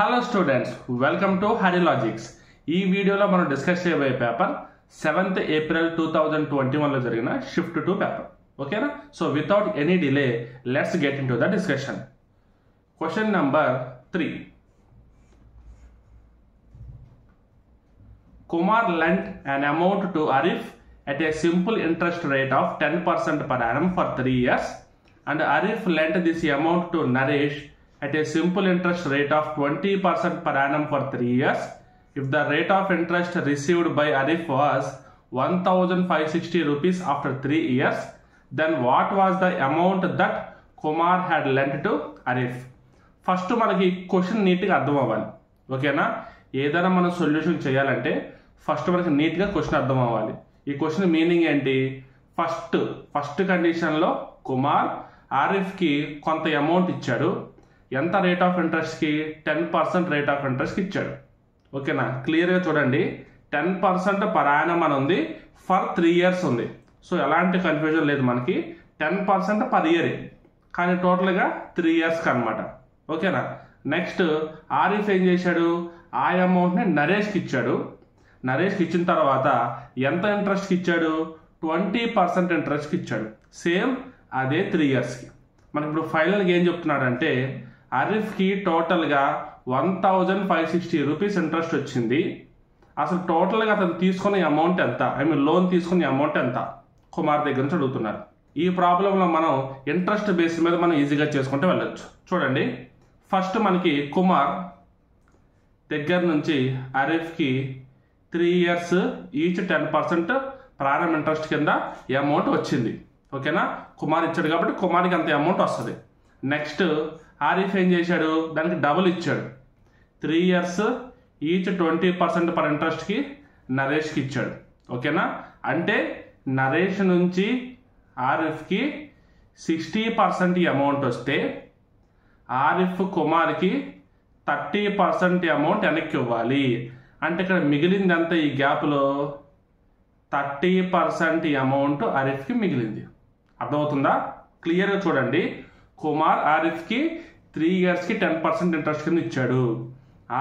Hello students, welcome to Hari logics. ఈ వీడియోలో మనం డిస్కస్ చేయబోయే పేపర్ 7th April 2021లో జరిగిన షిఫ్ట్ 2 పేపర్. ఓకేనా? So without any delay let's get in to the discussion. Question number 3. Kumar lent an amount to Arif at a simple interest rate of 10% per annum for 3 years and Arif lent this amount to Naresh at a simple interest rate of 20% per annum for 3 years. If the rate of interest received by Arif was 1560 rupees after 3 years, then what was the amount that Kumar had lent to Arif? First మనకి question నీట్గా అర్థం అవ్వాలి. ఓకేనా? ఏదైనా మనం solution చేయాలంటే first మనకి నీట్గా క్వశ్చన్ అర్థం అవ్వాలి. ఈ క్వశ్చన్ మీనింగ్ ఏంటి? ఫస్ట్ కండిషన్లో కుమార్ ఆరిఫ్కి కొంత అమౌంట్ ఇచ్చాడు. ఎంత రేట్ ఆఫ్ ఇంట్రెస్ట్కి? 10% రేట్ ఆఫ్ ఇంట్రెస్ట్కి ఇచ్చాడు. ఓకేనా? క్లియర్గా చూడండి, 10% పర్ యానం అని ఉంది, ఫర్ 3 years ఉంది. సో ఎలాంటి కన్ఫ్యూజన్ లేదు మనకి. 10% పర్ ఇయర్, కానీ టోటల్గా 3 yearsకి అనమాట. ఓకేనా? నెక్స్ట్ ఆరిఫ్ ఏం చేశాడు? ఆ అమౌంట్ని నరేష్కి ఇచ్చాడు. నరేష్కి ఇచ్చిన తర్వాత ఎంత ఇంట్రెస్ట్కి ఇచ్చాడు? 20% ఇంట్రెస్ట్కి ఇచ్చాడు. సేమ్ అదే 3 yearsకి. మనకి ఇప్పుడు ఫైనల్గా ఏం చెప్తున్నాడంటే ఆరిఫ్కి టోటల్గా 1560 రూపీస్ ఇంట్రెస్ట్ వచ్చింది. అసలు టోటల్గా అతను తీసుకునే అమౌంట్ ఎంత, లోన్ తీసుకునే అమౌంట్ ఎంత కుమార్ దగ్గర నుంచి అడుగుతున్నారు. ఈ ప్రాబ్లంలో మనం ఇంట్రెస్ట్ బేస్ మీద మనం ఈజీగా చేసుకుంటూ వెళ్ళొచ్చు. చూడండి, ఫస్ట్ మనకి కుమార్ దగ్గర నుంచి ఆరిఫ్కి 3 years ఈచ్ 10% ప్రారంభ ఇంట్రెస్ట్ కింద ఈ అమౌంట్ వచ్చింది. ఓకేనా? కుమార్ ఇచ్చాడు కాబట్టి కుమార్కి అంత అమౌంట్ వస్తుంది. నెక్స్ట్ ఆరిఫ్ ఏం చేశాడు? దానికి డబుల్ ఇచ్చాడు. 3 years ఈచ్ 20% పర్ ఇంట్రెస్ట్కి నరేష్కి ఇచ్చాడు. ఓకేనా? అంటే నరేష్ నుంచి ఆరిఫ్కి 60% అమౌంట్ వస్తే ఆరిఫ్ కుమార్కి 30% అమౌంట్ వెనక్కి ఇవ్వాలి. అంటే ఇక్కడ మిగిలింది అంత ఈ గ్యాప్లో 30% అమౌంట్ ఆరిఫ్కి మిగిలింది. అర్థమవుతుందా? క్లియర్గా చూడండి, కుమార్ ఆరిఫ్కి 3 yearsకి 10% ఇంట్రెస్ట్ కింద ఇచ్చాడు.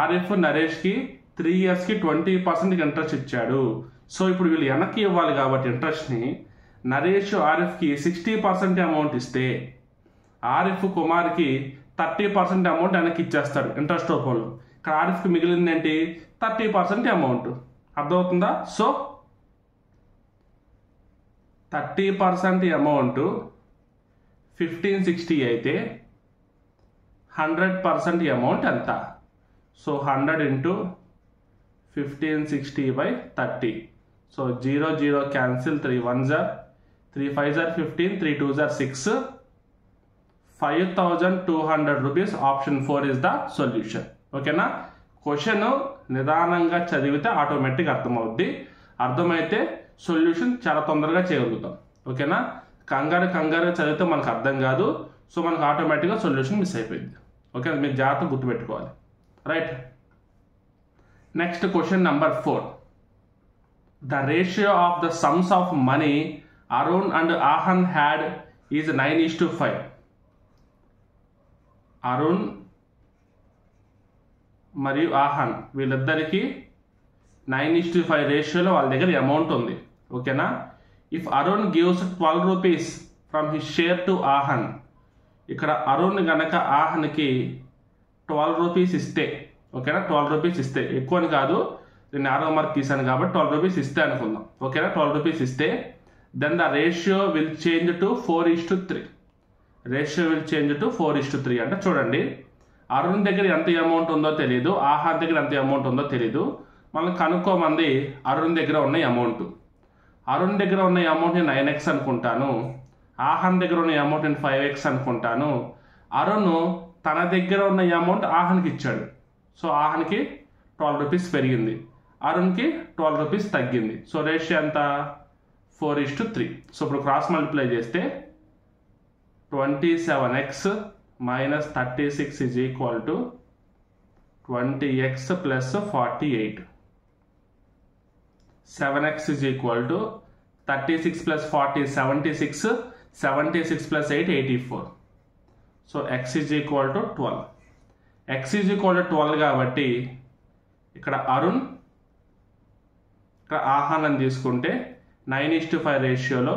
ఆరిఫ్ నరేష్కి 3 yearsకి 20% ఇంట్రెస్ట్ ఇచ్చాడు. సో ఇప్పుడు వీళ్ళు వెనక్కి ఇవ్వాలి కాబట్టి ఇంట్రెస్ట్ని నరేష్ ఆరిఫ్కి 60% అమౌంట్ ఇస్తే ఆరిఫ్ కుమార్కి 30% అమౌంట్ వెనక్కి ఇచ్చేస్తాడు ఇంట్రెస్ట్ రూపంలో. ఇక్కడ ఆరిఫ్కి మిగిలింది ఏంటి? 30% అమౌంట్. అర్థమవుతుందా? సో 30% అమౌంట్ 1560 అయితే 100% అమౌంట్ ఎంత? So 100 into 1560/30. So 0 0 cancel, 3 1s are 3 5s are 15, 3 2s are 6. 5200 rupees. Option 4 is the solution. ఓకేనా? క్వశ్చన్ నిదానంగా చదివితే ఆటోమేటిక్ అర్థమవుద్ది. అర్థమైతే సొల్యూషన్ చాలా తొందరగా చేయగలుగుతాం. ఓకేనా? కంగారు చదివితే మనకు అర్థం కాదు. సో మనకు ఆటోమేటిక్గా సొల్యూషన్ మిస్ అయిపోయింది. ఓకే, మీరు జాగ్రత్తగా గుర్తుపెట్టుకోవాలి. Right. Next question number 4. The ratio of the sums of money Arun and Aahan had is 9:5. Arun మరియు ఆహన్ వీళ్ళిద్దరికి 9:5 రేషియోలో వాళ్ళ దగ్గర అమౌంట్ ఉంది. ఓకేనా? If Arun gives 12 rupees from his share to Aahan, ఇక్కడ అరుణ్ గనక ఆహన్కి 12 rupees ఇస్తే, ఓకేనా, 12 rupees ఇస్తే, ఎక్కువ అని కాదు, నేను 6వ మార్క్ తీసాను కాబట్టి 12 rupees ఇస్తే అనుకుందాం. ఓకేనా? 12 rupees ఇస్తే then the ratio will change to 4:3. Ratio will change to 4:3. అంటే చూడండి, అరుణ్ దగ్గర ఎంత అమౌంట్ ఉందో తెలియదు, ఆహాన్ దగ్గర ఎంత అమౌంట్ ఉందో తెలియదు. మనం కనుక్కోమంది అరుణ్ దగ్గర ఉన్న అమౌంట్. అరుణ్ దగ్గర ఉన్న అమౌంట్ నేను 9x అనుకుంటాను, ఆహాన్ దగ్గర ఉన్న అమౌంట్ నేను 5x అనుకుంటాను. అరుణ్ తన దగ్గర ఉన్న అమౌంట్ ఆహాన్కి ఇచ్చాడు. సో ఆహాన్కి 12 rupees పెరిగింది, అరుణ్కి 12 rupees తగ్గింది. సో రేషియో ఎంత? 4:3. సో ఇప్పుడు క్రాస్ మల్టిప్లై చేస్తే 27x minus 36 is equal to 20x plus 48. 7x is equal to 36 plus 40 76, 76 plus 8 84. So x is equal to 12. x is equal to 12 కాబట్టి ఇక్కడ అరుణ్, ఇక్కడ ఆహాన్ అని తీసుకుంటే 9:5 రేషియోలో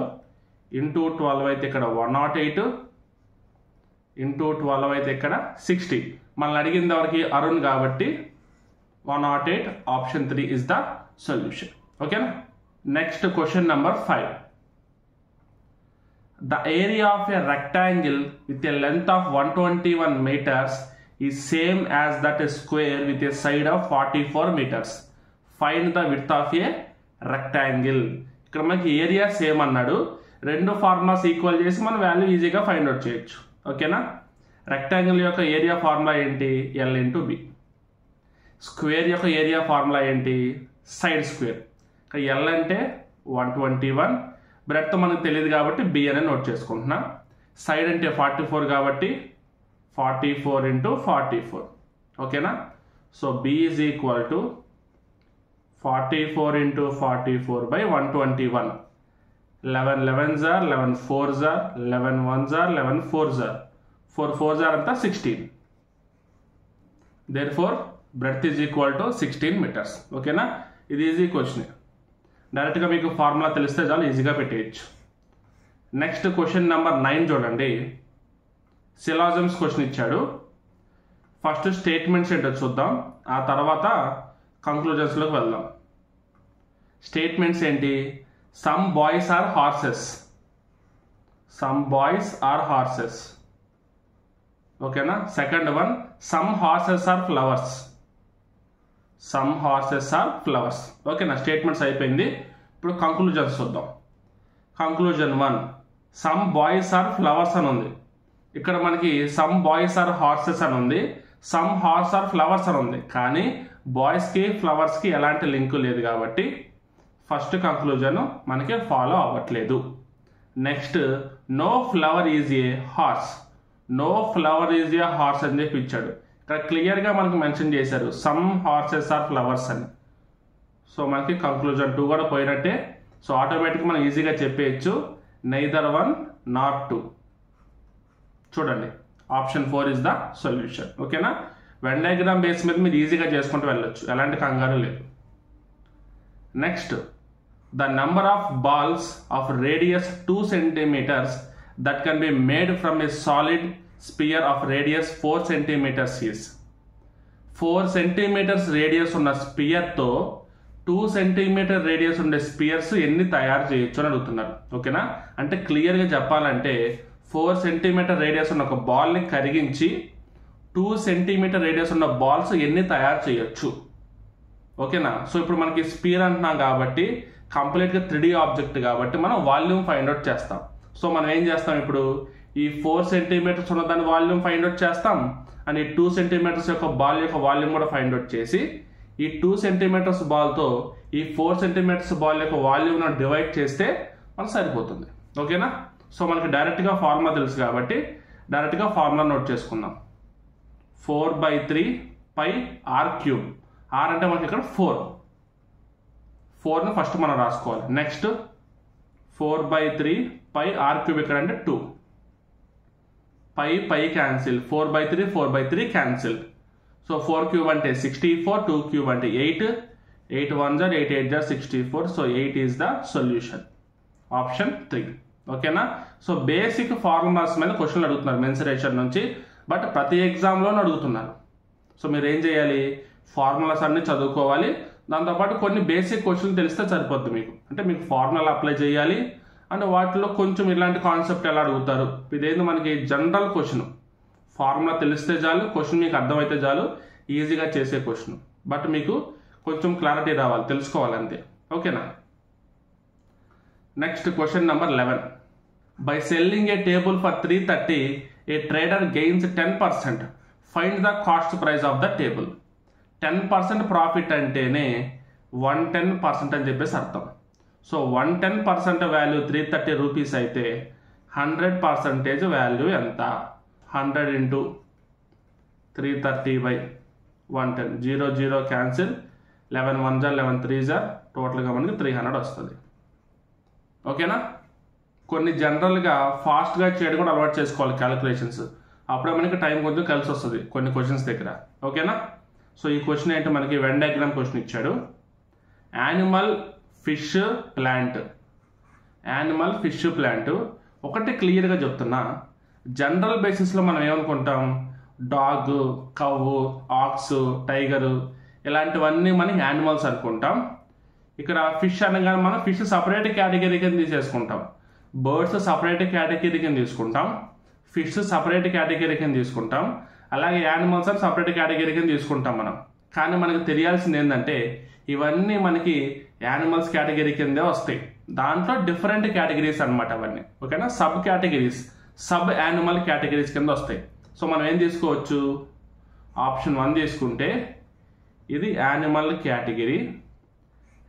ఇంటూ 12 అయితే ఇక్కడ 108 ఇంటూ 12 అయితే ఇక్కడ 60. మనల్ని అడిగింది ఎవరికి? అరుణ్ కాబట్టి 108. Option 3 is the solution. ఓకేనా? Next question number 5. The area of a rectangle with a length of 121 meters is same as that square with a side of 44 meters. Find the width of a rectangle. ఇక్కడ మనకి area same అన్నాడు. రెండు formulas equal చేసి మనం value ఈజీగా find out చేయొచ్చు. ఓకేనా? Rectangle యొక్క ఏరియా ఫార్ములా ఏంటి? L into b. స్క్వేర్ యొక్క ఏరియా ఫార్ములా ఏంటి? Side square. ఇక్కడ L అంటే 121, బ్రెడ్త్ మనకు తెలియదు కాబట్టి బి అని నోట్ చేసుకుంటున్నా. సైడ్ అంటే 44 కాబట్టి 44 ఇంటూ 44. ఓకేనా? So b is equal to 44 into 44 by 121. 11 11s are 11 4s are 11 1s are 11 4s are 4 4s are అంతా 16. therefore breadth is equal to 16 meters. ఓకేనా? ఇది ఈజీ క్వశ్చన్. డైరెక్ట్గా మీకు ఫార్ములా తెలిస్తే చాలు, ఈజీగా పెట్టేయచ్చు. నెక్స్ట్ క్వశ్చన్ నెంబర్ 9 చూడండి. సిలాజమ్స్ క్వశ్చన్ ఇచ్చాడు. ఫస్ట్ స్టేట్మెంట్స్ ఏంటో చూద్దాం, ఆ తర్వాత కంక్లూజన్స్లోకి వెళ్దాం. స్టేట్మెంట్స్ ఏంటి? Some boys are horses. Some boys are horses. ఓకేనా? Second one, some horses are flowers. Some horses are flowers. ఓకేనా? స్టేట్మెంట్స్ అయిపోయింది. ఇప్పుడు కంక్లూజన్స్ చూద్దాం. Conclusion 1, some boys are flowers అని ఉంది. ఇక్కడ మనకి సమ్ బాయ్స్ ఆర్ హార్సెస్ అని ఉంది, సమ్ హార్స్ ఆర్ ఫ్లవర్స్ అని ఉంది. కానీ బాయ్స్కి ఫ్లవర్స్కి ఎలాంటి లింక్ లేదు కాబట్టి ఫస్ట్ కంక్లూజన్ మనకి ఫాలో అవ్వట్లేదు. Next, no flower is a horse. No flower is a horse అని చెప్పి ఇచ్చాడు. ఇక్కడ క్లియర్గా మనకి మెన్షన్ చేశారు సమ్ హార్సెస్ ఆర్ ఫ్లవర్స్ అని. సో మనకి కంక్లూజన్ 2 కూడా పోయినట్టే. సో ఆటోమేటిక్గా మనం ఈజీగా చెప్పేయచ్చు నైదర్ 1 నాట్ 2. చూడండి, ఆప్షన్ 4 ఇస్ ద సొల్యూషన్. ఓకేనా? వెన్ డయాగ్రామ్ బేస్ మీద మీరు ఈజీగా చేసుకుంటూ వెళ్ళొచ్చు, ఎలాంటి కంగారు లేదు. Next, the number of balls of radius 2 centimeters that can be made from a solid sphere of radius 4 centimeters is. 4 centimeters radius ఉన్న స్పియర్తో 2 centimeter రేడియస్ ఉండే స్పియర్స్ ఎన్ని తయారు చేయొచ్చు అని అడుగుతున్నారు. ఓకేనా? అంటే క్లియర్గా చెప్పాలంటే 4 centimeter రేడియస్ ఉన్న ఒక బాల్ని కరిగించి 2 centimeter రేడియస్ ఉన్న బాల్స్ ఎన్ని తయారు చేయొచ్చు. ఓకేనా? సో ఇప్పుడు మనకి స్పియర్ అంటున్నాం కాబట్టి కంప్లీట్గా 3D ఆబ్జెక్ట్ కాబట్టి మనం వాల్యూమ్ ఫైండ్ అవుట్ చేస్తాం. సో మనం ఏం చేస్తాం, ఇప్పుడు ఈ 4 centimeters ఉన్న దాని వాల్యూమ్ ఫైండ్ అవుట్ చేస్తాం, అండ్ ఈ 2 centimeters యొక్క బాల్ యొక్క వాల్యూమ్ కూడా ఫైండ్ అవుట్ చేసి ఈ 2 centimeters బాల్తో ఈ 4 centimeters బాల్ యొక్క వాల్యూమ్ డివైడ్ చేస్తే మనకు సరిపోతుంది. ఓకేనా? సో మనకి డైరెక్ట్గా ఫార్ములా తెలుసు కాబట్టి డైరెక్ట్గా ఫార్ములా నోట్ చేసుకుందాం. 4/3 పై ఆర్ క్యూబ్. ఆర్ అంటే మనకి ఇక్కడ 4ని ఫస్ట్ మనం రాసుకోవాలి. నెక్స్ట్ 4/3 పై ఆర్ క్యూబ్ ఇక్కడ అంటే 2. Pi cancel, 4/3 cancel. So 4 cube అంటే 64, 2 క్యూబ్ అంటే 8, 8 1s are 8 8s are 64. So 8 is the solution. Option 3. ఓకేనా? సో బేసిక్ ఫార్ములాస్ మీద క్వశ్చన్లు అడుగుతున్నారు మెన్సురేషన్ నుంచి, బట్ ప్రతి ఎగ్జామ్లోనూ అడుగుతున్నారు. సో మీరు ఏం చేయాలి, ఫార్ములాస్ అన్ని చదువుకోవాలి, దాంతోపాటు కొన్ని బేసిక్ క్వశ్చన్లు తెలిస్తే సరిపోద్ది మీకు. అంటే మీకు ఫార్ములా అప్లై చేయాలి, అండ్ వాటిలో కొంచెం ఇలాంటి కాన్సెప్ట్ ఎలా అడుగుతారు, ఇదేంది మనకి జనరల్ క్వశ్చన్. ఫార్ములా తెలిస్తే చాలు, క్వశ్చన్ మీకు అర్థమైతే చాలు, ఈజీగా చేసే క్వశ్చన్. బట్ మీకు కొంచెం క్లారిటీ రావాలి, తెలుసుకోవాలి అంతే. ఓకేనా? Next question number 11. By selling A table for 330, A trader gains 10%. Find the cost price of the table. 10% profit అంటేనే 110% అని చెప్పేసి అర్థం. సో 110% వాల్యూ 330 రూపీస్ అయితే 100% వాల్యూ ఎంత? 100 into 330/110. 0 0 cancel, 11 1s are 11 3s are, టోటల్గా మనకి 300 వస్తుంది. ఓకేనా? కొన్ని జనరల్గా ఫాస్ట్గా చేయడం కూడా అలవాటు చేసుకోవాలి క్యాలిక్యులేషన్స్. అప్పుడే మనకి టైం కొంచెం కలిసి వస్తుంది కొన్ని క్వశ్చన్స్ దగ్గర. ఓకేనా? సో ఈ క్వశ్చన్ ఏంటి, మనకి వెన్ డయాగ్రామ్ క్వశ్చన్ ఇచ్చాడు. Animal, fish, plant. Animal, fish, plant. ఒకటి క్లియర్గా చెప్తున్నా, జనరల్ బేసిస్లో మనం ఏమనుకుంటాం, డాగ్, కవ్వు, ఆక్స్, టైగరు ఇలాంటివన్నీ మనకి యానిమల్స్ అనుకుంటాం. ఇక్కడ ఫిష్ అనగానే మనం ఫిష్ సపరేట్ కేటగిరీ కింద తీసేసుకుంటాం, బర్డ్స్ సపరేట్ కేటగిరీ కింద తీసుకుంటాం, ఫిష్ సపరేట్ కేటగిరీ కింద తీసుకుంటాం, అలాగే యానిమల్స్ అని సపరేట్ కేటగిరీ కింద తీసుకుంటాం మనం. కానీ మనకు తెలియాల్సింది ఏంటంటే ఇవన్నీ మనకి యానిమల్స్ కేటగిరీ కిందే వస్తాయి. దాంట్లో డిఫరెంట్ కేటగిరీస్ అనమాట అవన్నీ. ఓకేనా? Sub categories, sub animal categories కింద వస్తాయి. సో మనం ఏం తీసుకోవచ్చు, ఆప్షన్ 1 తీసుకుంటే ఇది యానిమల్ కేటగిరీ.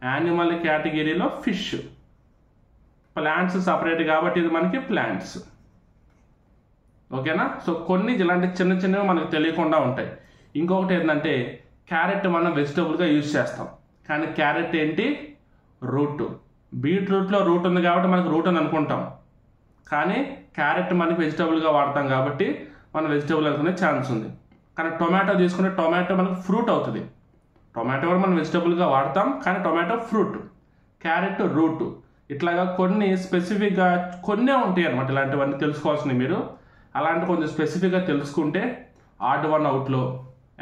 యానిమల్ కేటగిరీలో ఫిష్, ప్లాంట్స్ సపరేట్ కాబట్టి ఇది మనకి ప్లాంట్స్. ఓకేనా? సో కొన్ని ఇలాంటి చిన్న చిన్నవి మనకు తెలియకుండా ఉంటాయి. ఇంకొకటి ఏంటంటే క్యారెట్ మనం వెజిటబుల్గా యూజ్ చేస్తాం, కానీ క్యారెట్ ఏంటి, రూట్. బీట్రూట్లో రూట్ ఉంది కాబట్టి మనకు రూట్ అని అనుకుంటాం, కానీ క్యారెట్ మనకి వెజిటబుల్గా వాడతాం కాబట్టి మనం వెజిటబుల్ అనుకునే ఛాన్స్ ఉంది. కానీ టొమాటో తీసుకుంటే టొమాటో మనకు ఫ్రూట్ అవుతుంది. టొమాటో కూడా మనం వెజిటబుల్గా వాడతాం, కానీ టొమాటో ఫ్రూట్, క్యారెట్ రూట్. ఇట్లాగా కొన్ని స్పెసిఫిక్గా కొన్నే ఉంటాయి అనమాట. ఇలాంటివన్నీ తెలుసుకోవాల్సినవి మీరు. అలాంటి కొంచెం స్పెసిఫిక్గా తెలుసుకుంటే ఆడ్ వన్ అవుట్లో,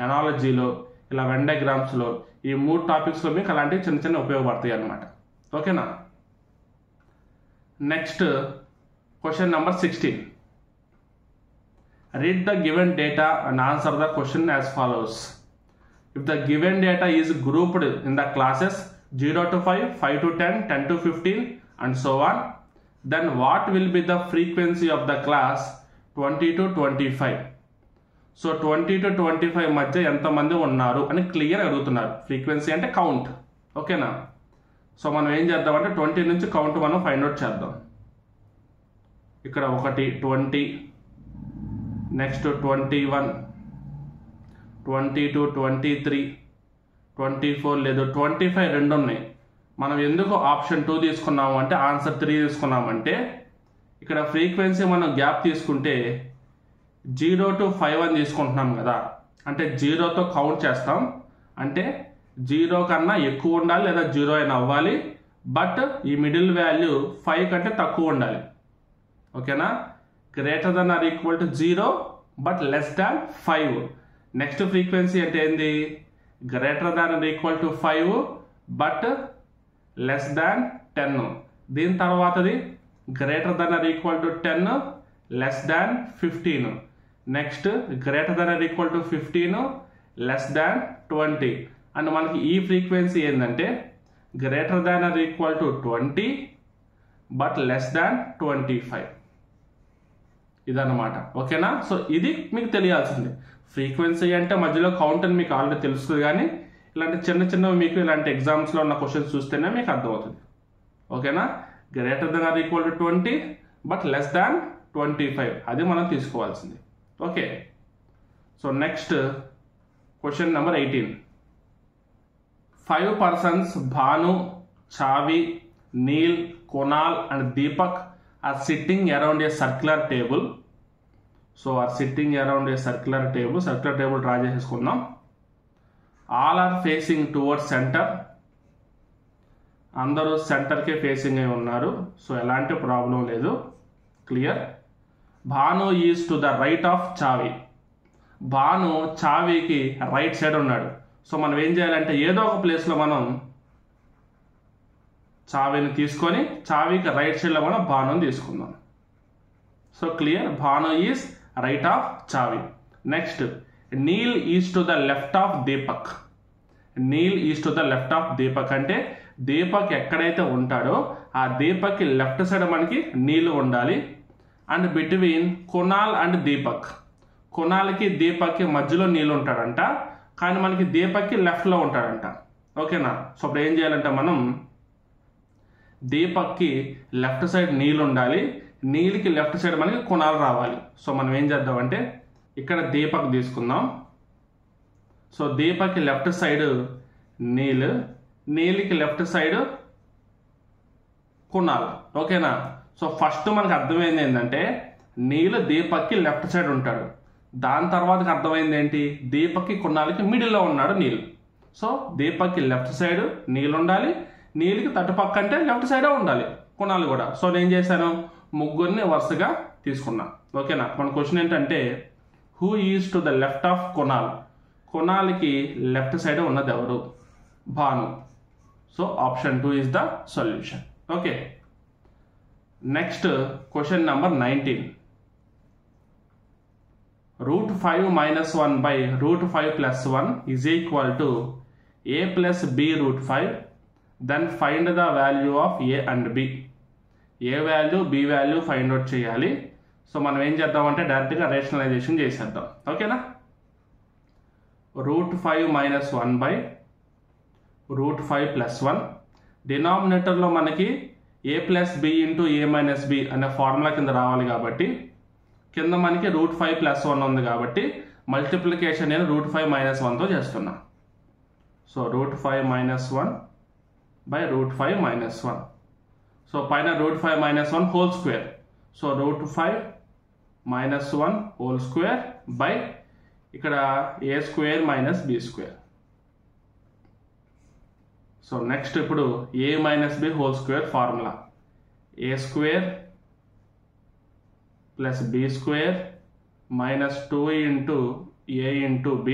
ఎనాలజీలో, ఇలా వెన్ డయాగ్రామ్స్లో ఈ 3 టాపిక్స్లో మీకు అలాంటివి చిన్న చిన్న ఉపయోగపడతాయి అన్నమాట. ఓకేనా? Next question number 16. Read the given data and answer the question as follows. If the given data is grouped in the classes 0 to 5, 5 to 10, 10 to 15 and so on, then what will be the frequency of the class 20 to 25? So 20 to 25 మధ్య ఎంతమంది ఉన్నారు అని clear అడుగుతున్నారు. Frequency అంటే count. ఓకేనా? So మనం ఏం చేద్దామంటే 20 నుంచి కౌంట్ మనం ఫైండ్ అవుట్ చేద్దాం. ఇక్కడ 1, 20, నెక్స్ట్ 21, 22, 23, 24 లేదు 25 రెండు ఉన్నాయి. మనం ఎందుకు ఆప్షన్ 2 తీసుకున్నాము అంటే ఆన్సర్ 3 తీసుకున్నామంటే ఇక్కడ ఫ్రీక్వెన్సీ మనం గ్యాప్ తీసుకుంటే 0 to 5 అని తీసుకుంటున్నాం కదా, అంటే 0తో కౌంట్ చేస్తాం. అంటే 0 కన్నా ఎక్కువ ఉండాలి లేదా 0 అయినా అవ్వాలి, బట్ ఈ మిడిల్ వాల్యూ 5 కంటే తక్కువ ఉండాలి. ఓకేనా? Greater than or equal to 0 but less than 5. Next frequency అంటే ఏంది, greater than or equal to 5 but less than 10. దీని తర్వాతది greater than or equal to 10 less than 15. Next greater than or equal to 15 less than 20. And మనకి ఈ frequency ఏంటంటే greater than or equal to 20 but less than 25. ఇదన్నమాట. ఓకేనా? So ఇది మీకు తెలియాల్సింది. Frequency అంటే మధ్యలో కౌంట్ అని మీకు ఆల్రెడీ తెలుస్తుంది, కానీ ఇలాంటి చిన్న చిన్నవి మీకు ఇలాంటి ఎగ్జామ్స్లో ఉన్న క్వశ్చన్స్ చూస్తేనే మీకు అర్థమవుతుంది. ఓకేనా? Greater than or equal to 20 but less than 25 అది మనం తీసుకోవాల్సింది. Okay. So next question number 18. 5 persons Bhanu, Chhavi, Neel, Kunal and Deepak are sitting around a circular table. So are sitting around a circular table. Circular table draw చేసేసుకుందాం. All are facing towards center. అందరూ సెంటర్కే facing అయి ఉన్నారు. So ఎలాంటి problem లేదు, clear. Bhanu is to the right of Chavi. Bhanu చావికి right side ఉన్నాడు. So మనం ఏం చేయాలంటే ఏదో ఒక ప్లేస్లో మనం చావిని తీసుకొని చావికి రైట్ సైడ్లో మనం భానుని తీసుకుందాం. So clear, Bhanu is right of Chhavi. Next Neel is to the left of Deepak. Neel is to the left of Deepak అంటే దీపక్ ఎక్కడైతే ఉంటాడో ఆ దీపక్కి లెఫ్ట్ సైడ్ మనకి నీళ్ళు ఉండాలి. And between Kunal and Deepak, కునాల్కి దీపక్కి మధ్యలో నీళ్ళు ఉంటాడంట, కానీ మనకి దీపక్కి లెఫ్ట్లో ఉంటాడంట. ఓకేనా? సో ఇప్పుడు ఏం చేయాలంటే మనం దీపక్కి లెఫ్ట్ సైడ్ నీళ్ళు ఉండాలి, నీళ్ళకి లెఫ్ట్ సైడ్ మనకి కునాల్ రావాలి. సో మనం ఏం చేద్దామంటే ఇక్కడ దీపక్ తీసుకుందాం. సో దీపక్కి లెఫ్ట్ సైడ్ నీల్, నీళ్ళకి లెఫ్ట్ సైడ్ కునాల్. ఓకేనా? సో ఫస్ట్ మనకు అర్థమైంది ఏంటంటే నీళ్ళు దీపక్కి లెఫ్ట్ సైడ్ ఉంటాడు. దాని తర్వాతకి అర్థమైంది ఏంటి, దీపక్కి కొన్నాళ్ళకి మిడిల్లో ఉన్నాడు నీల్. సో దీపక్కి లెఫ్ట్ సైడ్ నీల్ ఉండాలి, నీల్కి తట్టుపక్క అంటే లెఫ్ట్ సైడే ఉండాలి కొనాలి కూడా. సో నేను చేశాను, ముగ్గురిని వరుసగా తీసుకున్నా. ఓకేనా. మన క్వశ్చన్ ఏంటంటే who is to the left of Kunal. కొనాల్కి లెఫ్ట్ సైడ్ ఉన్నది ఎవరు? Bhanu. So option 2 is the solution. Okay. Next question number 19. √5 - 1 by √5 + 1 is equal to a plus b √5. Then find the value of a and b. A value b value find out చేయాలి. సో మనం ఏం చేద్దామంటే డైరెక్ట్గా rationalization చేసేద్దాం. ఓకేనా. √5 - 1 by √5 + 1. డినామినేటర్లో మనకి a plus b into a minus b అనే ఫార్ములా కింద రావాలి కాబట్టి కింద మనకి √5 + 1 ఉంది కాబట్టి మల్టిప్లికేషన్ నేను √5 - 1తో చేస్తున్నా. So √5 - 1 by √5 - 1. సో పైన √5 - 1 whole square. So √5 - 1 whole square by ఇక్కడ a square minus b square. So next ఇప్పుడు a minus b whole square formula a square plus b square minus 2 into a into b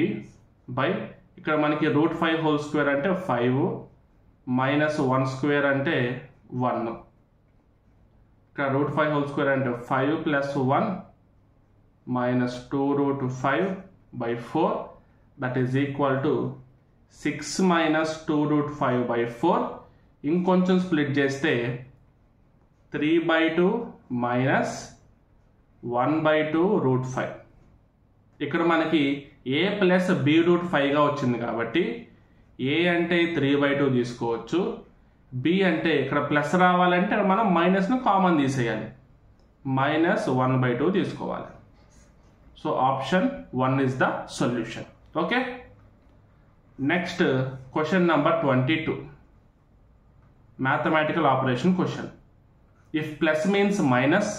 by ఇక్కడ మనకి √5 whole square అంటే 5 minus 1 square అంటే 1. ఇక్కడ √5 whole square అంటే 5 + 1 minus 2√5 by 4 that is equal to 6 - 2√5 by 4. ఇంకొంచెం split చేస్తే 3/2 minus 1/2 √5. ఇక్కడ మనకి a ప్లస్ b √5గా వచ్చింది కాబట్టి a అంటే 3/2 తీసుకోవచ్చు, b అంటే ఇక్కడ ప్లస్ రావాలంటే మనం మైనస్ను కామన్ తీసేయాలి, మైనస్ 1/2 తీసుకోవాలి. So option 1 is the solution. Okay. Next question number 22. Mathematical operation question. If plus means minus,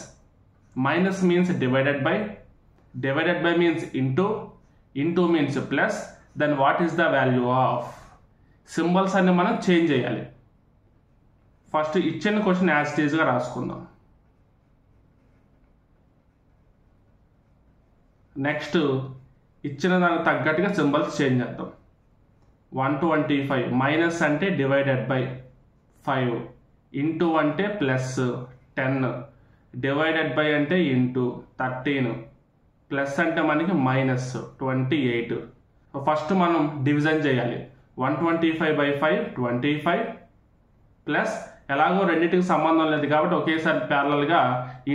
minus means divided by means into means plus, then what is the value of. Symbols అన్ని మనం change చేయాలి. First ఇచ్చిన question as it ఈజ్గా రాసుకుందాం. నెక్స్ట్ ఇచ్చిన దానికి తగ్గట్టుగా సింబల్స్ చేంజ్ చేద్దాం. 125 మైనస్ అంటే డివైడెడ్ బై 5, ఇంటూ అంటే ప్లస్ 10, డివైడెడ్ బై అంటే ఇంటూ 13, ప్లస్ అంటే మనకి మైనస్ 28. ఫస్ట్ మనం డివిజన్ చేయాలి. 125/5 25 ప్లస్ ఎలాగో రెండింటికి సంబంధం లేదు కాబట్టి ఒకేసారి ప్యారలల్గా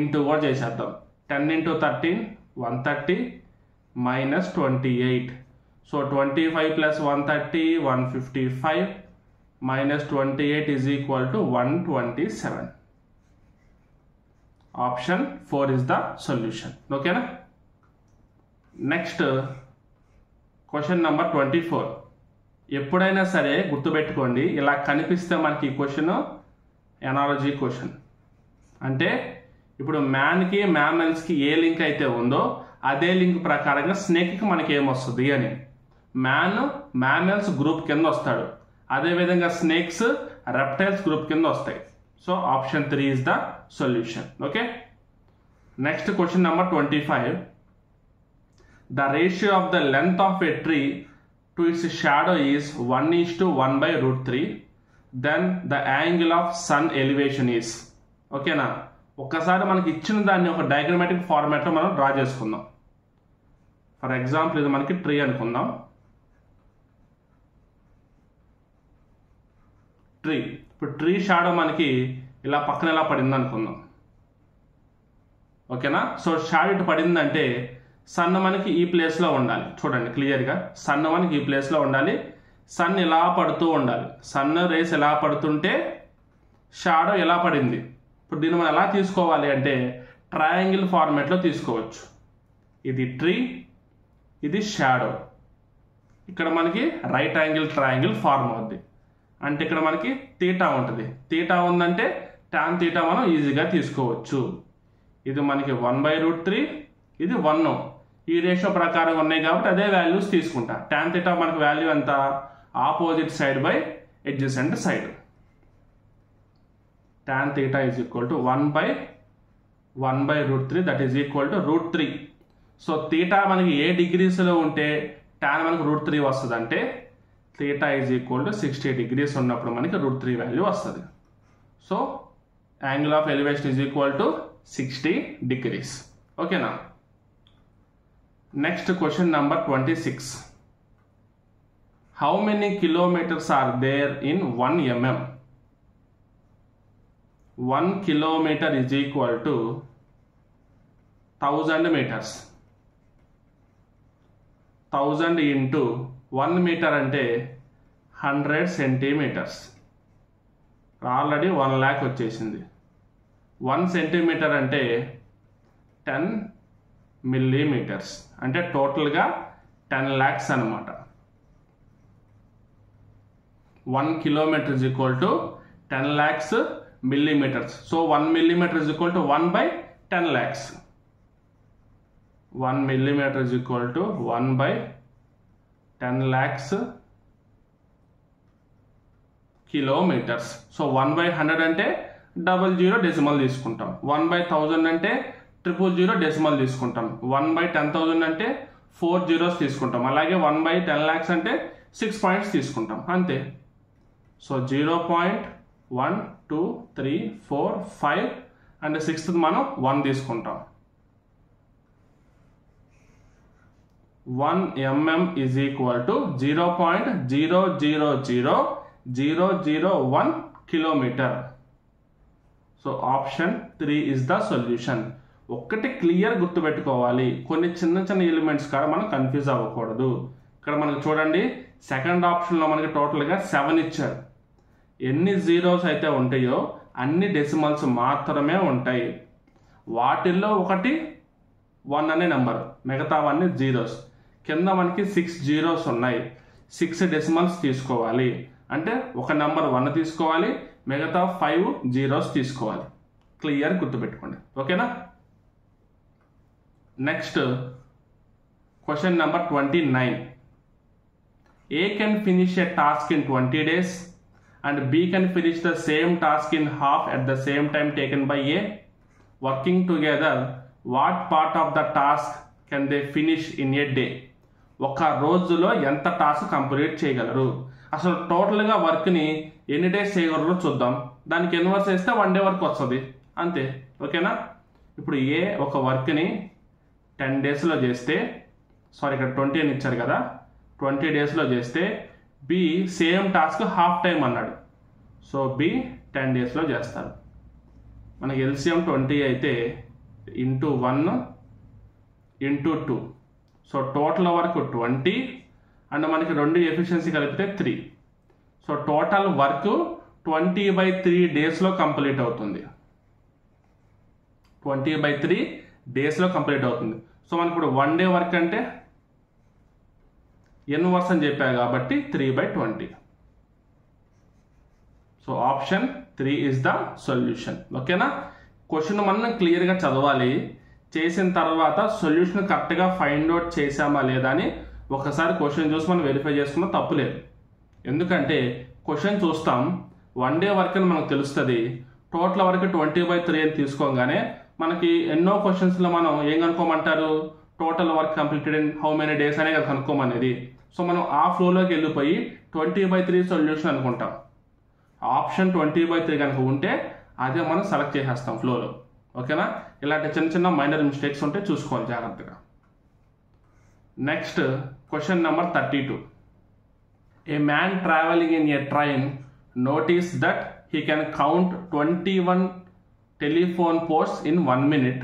ఇంటూ కూడా చేసేద్దాం. 10 × 13 130 minus 28. So 25 + 130 155 minus 28 is equal to 127. Option 4 is the solution. ఓకేనా. Next question number 24. ఎప్పుడైనా సరే గుర్తుపెట్టుకోండి, ఇలా కనిపిస్తే మనకి ఈ క్వశ్చన్ ఎనాలజీ క్వశ్చన్. అంటే ఇప్పుడు మ్యాన్కి మ్యామల్స్కి ఏ లింక్ అయితే ఉందో అదే లింక్ ప్రకారంగా స్నేక్కి మనకి ఏమొస్తుంది అని. మ్యాన్ మ్యామల్స్ గ్రూప్ కింద వస్తాడు, అదేవిధంగా స్నేక్స్ రెప్టైల్స్ గ్రూప్ కింద వస్తాయి. So option 3 is the solution. Okay. Next question number 25. The ratio of the length of a tree to its shadow is 1:1/√3. then the angle of sun elevation is. ఓకేనా. ఒక్కసారి మనకి ఇచ్చిన దాన్ని ఒక diagrammatic ఫార్మాట్లో మనం డ్రా చేసుకుందాం. ఫర్ ఎగ్జాంపుల్ ఇది మనకి ట్రీ అనుకుందాం. ట్రీ ఇప్పుడు ట్రీ షాడో మనకి ఇలా పక్కన ఇలా పడింది అనుకుందాం. ఓకేనా. సో షాడో ఇటు పడిందంటే సన్ మనకి ఈ ప్లేస్లో ఉండాలి. చూడండి క్లియర్గా, సన్ మనకి ఈ ప్లేస్లో ఉండాలి, సన్ ఇలా పడుతూ ఉండాలి. సన్ రేస్ ఎలా పడుతుంటే షాడో ఎలా పడింది. ఇప్పుడు దీన్ని మనం ఎలా తీసుకోవాలి అంటే ట్రయాంగిల్ ఫార్మేట్లో తీసుకోవచ్చు. ఇది ట్రీ, ఇది షాడో. ఇక్కడ మనకి రైట్ యాంగిల్ ట్రయాంగిల్ ఫార్మ్ అవుద్ది. అంటే ఇక్కడ మనకి తీటా ఉంటుంది. తీటా ఉందంటే టాన్ తీటా మనం ఈజీగా తీసుకోవచ్చు. ఇది మనకి 1/√3, ఇది 1. ఈ రేషియో ప్రకారం ఉన్నాయి కాబట్టి అదే వాల్యూస్ తీసుకుంటా. tan θ మనకు వాల్యూ ఎంత, opposite side by adjacent side. tan θ is equal to 1/1/√3 that is equal to √3. So θ మనకి ఏ డిగ్రీస్లో ఉంటే tan మనకు √3 వస్తుంది అంటే θ is equal to 60 degrees ఉన్నప్పుడు మనకి √3 వాల్యూ వస్తుంది. So angle of elevation is equal to 60 degrees. ఓకేనా. Next question number 26. How many kilometers are there in 1 mm? 1 kilometer is equal to 1000 meters. 1000 into 1 meter అంటే 100 centimeters. Already 1 lakh వచ్చేసింది. 1 centimeter అంటే 10 millimeters. అంటే టోటల్గా 10 lakhs అనమాట. 1 kilometer is equal to 10 lakhs millimeters. So 1 millimeter is equal to 1/10 lakhs. 1 millimeter is equal to 1/10 lakhs kilometers. So 1/100 అంటే 00 decimal తీసుకుంటాం. 1/1000 అంటే 000 decimal తీసుకుంటాం. 1/10,000 అంటే 4 zeros తీసుకుంటాం. అలాగే 1/10 lakhs అంటే 6 points తీసుకుంటాం. అంతే. సో 0.1 2 3 4 5 అండ్ 6th మనం 1 తీసుకుంటాం. 1 mm is equal to 0.000001 kilometer. So option 3 is the solution. ఒక్కటి క్లియర్ గుర్తుపెట్టుకోవాలి, కొన్ని చిన్న చిన్న ఎలిమెంట్స్ కాడ మనం కన్ఫ్యూజ్ అవ్వకూడదు. ఇక్కడ మనకు చూడండి సెకండ్ ఆప్షన్లో మనకి టోటల్గా 7 ఇచ్చారు. ఎన్ని జీరోస్ అయితే ఉంటాయో అన్ని డెసిమల్స్ మాత్రమే ఉంటాయి. వాటిల్లో ఒకటి 1 అనే నెంబర్, మిగతావన్నీ జీరోస్. కింద మనకి 6 zeros ఉన్నాయి. 6 డెసిమల్స్ తీసుకోవాలి అంటే ఒక నెంబర్ 1 తీసుకోవాలి, మిగతా 5 zeros తీసుకోవాలి. క్లియర్ గుర్తుపెట్టుకోండి. ఓకేనా. Next question number 29. A can finish a task in 20 days and B can finish the same task in half at the same time taken by A. Working together, what part of the task can they finish in a day? ఒక రోజులో ఎంత task complete చేయగలరు? అసలు టోటల్గా వర్క్ని ఎన్ని days చేయగలరో చూద్దాం. దానికి ఇన్వర్స్ చేస్తే 1 day వర్క్ వస్తుంది అంతే. ఓకేనా. ఇప్పుడు ఏ ఒక వర్క్ని 10 daysలో చేస్తే, సారీ ఇక్కడ 20 అని ఇచ్చారు కదా, 20 daysలో చేస్తే b same task half time అన్నాడు. సో బి 10 daysలో చేస్తారు. మనకి ఎల్సిఎం 20 అయితే into 1 into 2. So total work 20 and మనకి 2 ఎఫిషియన్సీ కలిపితే 3. సో టోటల్ వర్క్ 20/3 daysలో కంప్లీట్ అవుతుంది. 20/3 daysలో కంప్లీట్ అవుతుంది. సో మనకి ఇప్పుడు 1 day వర్క్ అంటే ఇన్వర్స్ అని చెప్పారు కాబట్టి 3/20. So option 3 is the solution. ఓకేనా. క్వశ్చన్ మనం క్లియర్గా చదవాలి. చేసిన తర్వాత సొల్యూషన్ కరెక్ట్గా ఫైండ్ అవుట్ చేసామా లేదా అని ఒకసారి క్వశ్చన్ చూసి మనం వెరిఫై చేసుకున్నా తప్పులేదు. ఎందుకంటే క్వశ్చన్ చూస్తాం, 1 day వర్క్ అని మనకు తెలుస్తుంది. టోటల్ వర్క్ 20/3 అని తీసుకోగానే మనకి ఎన్నో క్వశ్చన్స్లో మనం ఏం కనుక్కోమంటారు, total work completed in how many days అనే కదా కనుక్కోమనేది. సో మనం ఆ ఫ్లోలోకి వెళ్ళిపోయి 20/3 సొల్యూషన్ అనుకుంటాం. ఆప్షన్ 20/3 కనుక ఉంటే అదే మనం సెలెక్ట్ చేసేస్తాం ఫ్లోలో. ఓకేనా. ఇలాంటి చిన్న చిన్న మైనర్ మిస్టేక్స్ ఉంటే చూసుకోవాలి జాగ్రత్తగా. Next question number 32. A man travelling in a train notice that he can count 21 telephone posts in 1 minute.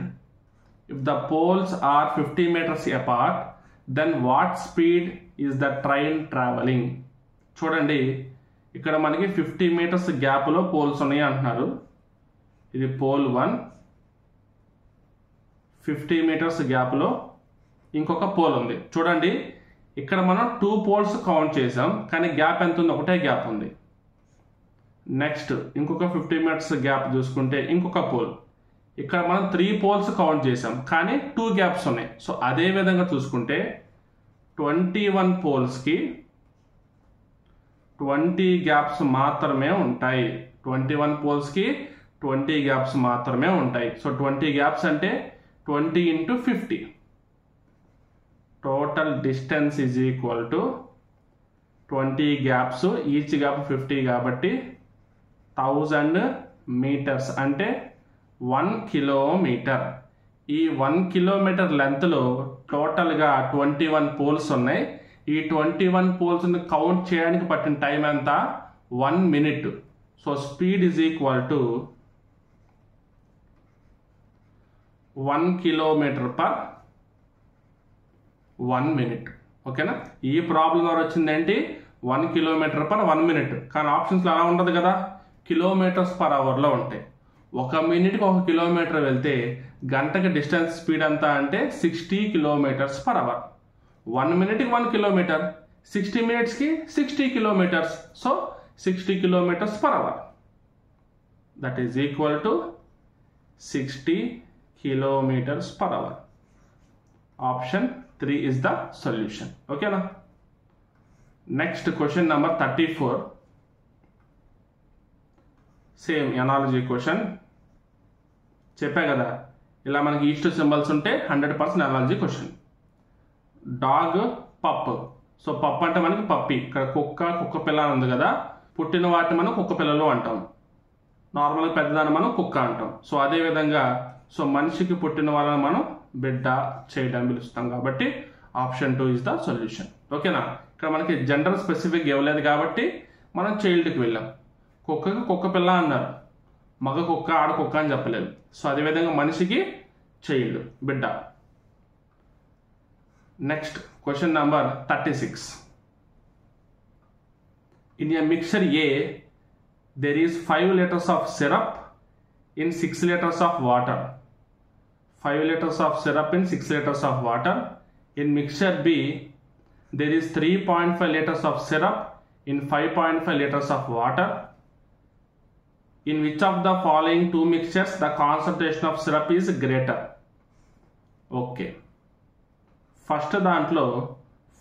If the poles are 50 meters apart, then what speed is the train traveling? చూడండి ఇక్కడ మనకి 50 meters గ్యాప్లో poles ఉన్నాయి అంటున్నారు. ఇది pole 1, 50 meters గ్యాప్లో ఇంకొక pole ఉంది. చూడండి ఇక్కడ మనం 2 poles కౌంట్ చేసాం, కానీ గ్యాప్ ఎంత ఉంది, ఒకటే గ్యాప్ ఉంది. నెక్స్ట్ ఇంకొక 50 meters గ్యాప్ చూసుకుంటే ఇంకొక పోల్. ఇక్కడ మనం 3 పోల్స్ కౌంట్ చేసాం, కానీ 2 గ్యాప్స్ ఉన్నాయి. సో అదే విధంగా చూసుకుంటే 21 పోల్స్కి 20 గ్యాప్స్ మాత్రమే ఉంటాయి. 21 పోల్స్కి 20 గ్యాప్స్ మాత్రమే ఉంటాయి. సో 20 గ్యాప్స్ అంటే 20 × 50. Total distance is equal to 20 gaps, each gap 50 కాబట్టి 1000 మీటర్స్ అంటే 1 కిలోమీటర్. ఈ 1 కిలోమీటర్ లెంత్లో టోటల్గా 21 పోల్స్ ఉన్నాయి. ఈ 21 పోల్స్ని కౌంట్ చేయడానికి పట్టిన టైం ఎంత? 1 minute. So speed is equal to 1 kilometre per 1 minute. ఓకేనా? ఈ ప్రాబ్లం ద్వారా వచ్చింది ఏంటి? 1 కిలోమీటర్ పర్ 1 మినిట్. కానీ ఆప్షన్స్లో అలా ఉండదు కదా, కిలోమీటర్స్ పర్ అవర్లో ఉంటాయి. 1 మినిట్కి 1 కిలోమీటర్ వెళ్తే గంటకి డిస్టెన్స్ స్పీడ్ ఎంత అంటే 60 కిలోమీటర్స్ పర్ అవర్. 1 మినిట్కి 1 కిలోమీటర్, 60 మినిట్స్కి 60 kilometres. So 60 kilometres per hour, that is equal to 60 kilometres per hour. Option 3 is the solution. Okay na? Next question number 34. Same analogy question. చెప్పా కదా, ఇలా మనకి ఈస్ట్ సింబల్స్ ఉంటే 100% analogy question. Dog, పప్. So పప్ అంటే మనకి పప్పి. ఇక్కడ కుక్క పిల్ల ఉంది కదా, పుట్టిన వాటిని మనం కుక్క పిల్లలు అంటాం. నార్మల్గా పెద్దదాన్ని మనం కుక్క అంటాం. సో అదేవిధంగా సో మనిషికి పుట్టిన వాళ్ళని మనం బిడ్డ, చైల్డ్ అని పిలుస్తాం. కాబట్టి ఆప్షన్ 2 ఇస్ ద సొల్యూషన్. ఓకేనా? ఇక్కడ మనకి జెండర్ స్పెసిఫిక్ ఇవ్వలేదు కాబట్టి మనం చైల్డ్కి వెళ్ళాం. కుక్కకి కుక్క పిల్ల అన్నారు, మగ కుక్క, ఆడ కుక్క అని చెప్పలేదు. సో అదేవిధంగా మనిషికి చైల్డ్, బిడ్డ. Next question number 36. In a mixture A there is 5 liters of syrup in 6 liters of water. 5 liters of syrup in 6 liters of water. In mixture B, there is 3.5 liters of syrup in 5.5 liters of water. In which of the following 2 mixtures the concentration of syrup is greater? Okay. First దాంట్లో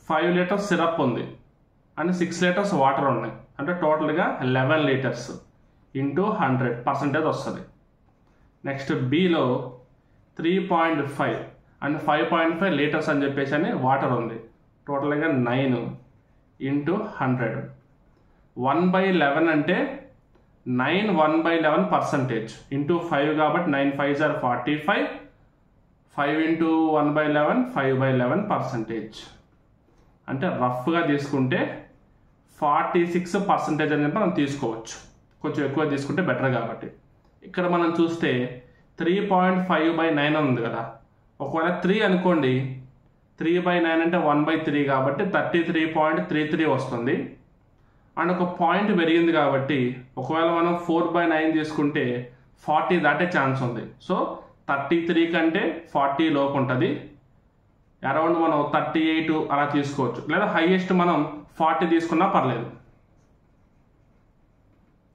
5 liters syrup ఉంది and 6 liters water ఉన్నాయి. అంటే టోటల్గా 11 litres into 100% వస్తుంది. Next below 3.5 and 5.5 litres అని చెప్పేసి అని water ఉంది. టోటల్గా 9 ఇంటూ 100. 1/11 అంటే 9 1/11% ఇంటూ 5 కాబట్టి 9 5s are 45. 5 ఇంటూ 1/11 5/11%. అంటే రఫ్గా తీసుకుంటే 46% అని మనం తీసుకోవచ్చు. కొంచెం ఎక్కువ తీసుకుంటే బెటర్ కాబట్టి. ఇక్కడ మనం చూస్తే 3.5/9 ఉంది కదా, ఒకవేళ 3 అనుకోండి, 3/9 అంటే 1/3 కాబట్టి 33.33 వస్తుంది. అండ్ ఒక పాయింట్ పెరిగింది కాబట్టి ఒకవేళ మనం 4/9 తీసుకుంటే 40 దాటే ఛాన్స్ ఉంది. సో 33 కంటే 40 లోపు ఉంటుంది. అరౌండ్ మనం 38 అలా తీసుకోవచ్చు, లేదా హైయెస్ట్ మనం 40 తీసుకున్నా పర్లేదు.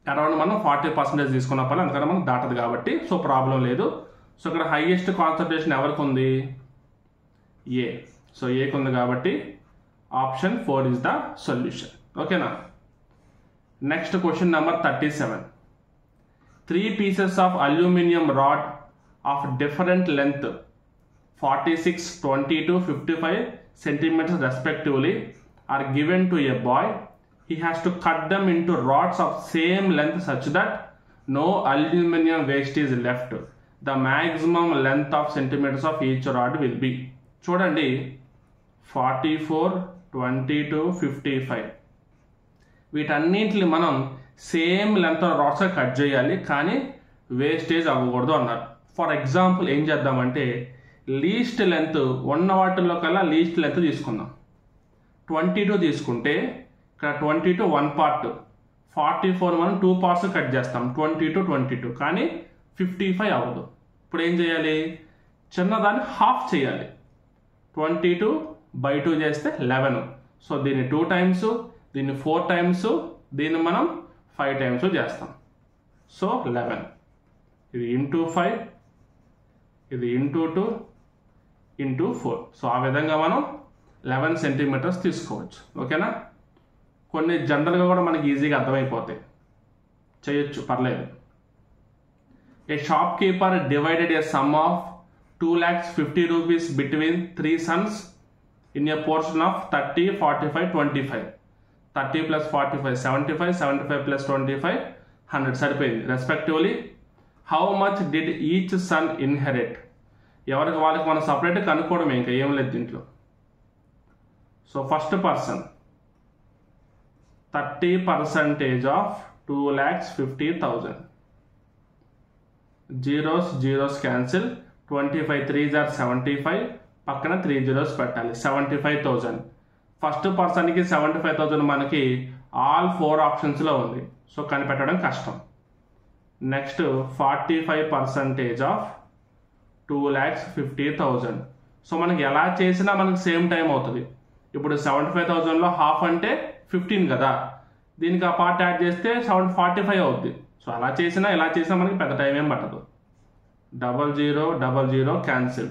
అరౌండ్ మనం 40% తీసుకున్నా పర్లేదు, అందుకని మనం దాటదు కాబట్టి సో ప్రాబ్లం లేదు. సో ఇక్కడ హైయెస్ట్ కాన్సన్ట్రేషన్ ఎవరికి ఉంది? ఏ. సో ఏకి ఉంది కాబట్టి ఆప్షన్ 4 ఇస్ ద సొల్యూషన్. ఓకేనా? Next question number 37. 3 pieces of aluminum rod of different length 46, 22, 55 centimeters respectively are given to a boy. He has to cut them into rods of same length such that no aluminum waste is left. The maximum length of centimeters of each rod will be. చూడండి 44, 22, 55 వీటన్నింటిని మనం same length rods cut చేయాలి, కానీ wastage అవ్వకూడదు అన్నారు. For example ఏం చేద్దామంటే least length ఉన్న వాటిల్లో కల్లా లీస్ట్ లెంత్ తీసుకుందాం. 22 తీసుకుంటే ఇక్కడ 22 1 పార్ట్, 44 మనం 2 పార్ట్స్ కట్ చేస్తాం, 22 కానీ 55 అవ్వదు. ఇప్పుడు ఏం చేయాలి? చిన్నదాన్ని హాఫ్ చేయాలి. 22/2 చేస్తే 11. సో దీన్ని 2 టైమ్స్, దీన్ని 4 టైమ్స్, దీన్ని మనం 5 టైమ్స్ చేస్తాం. సో 11 ఇది ఇంటూ 5 ఇది ఇంటూ 2 ఇంటూ 4. సో ఆ విధంగా మనం 11 సెంటీమీటర్స్ తీసుకోవచ్చు. ఓకేనా? కొన్ని జనరల్గా కూడా మనకి ఈజీగా అర్థమైపోతాయి, చేయొచ్చు, పర్లేదు. A shopkeeper divided a sum of 2,50,000 rupees between 3 sons in a portion of 30, 45, 25. 30 plus 45, 75, 75 plus 25, 100 సరిపోయింది. Respectively how much did each son inherit? ఎవరికి వాళ్ళకి మనం సపరేట్ కనుక్కోవడం, ఇంకా ఏం లేదు దీంట్లో. So first person 30% of 2,50,000. Zeros cancel. 25 3s are 75, పక్కన 3 zeros పెట్టాలి. 75,000. ఫస్ట్ పర్సన్కి 75,000 మనకి ఆల్ 4 ఆప్షన్స్లో ఉంది, సో కనిపెట్టడం కష్టం. Next 45% of 2,50,000. సో మనకి ఎలా చేసినా మనకి సేమ్ టైం అవుతుంది. ఇప్పుడు 75,000లో హాఫ్ అంటే 15 కదా, దీనికి ఆ పార్ట్ యాడ్ చేస్తే 45 అవుద్ది. సో అలా చేసినా ఇలా చేసినా మనకి పెద్ద టైం ఏం పట్టదు. 00 cancel.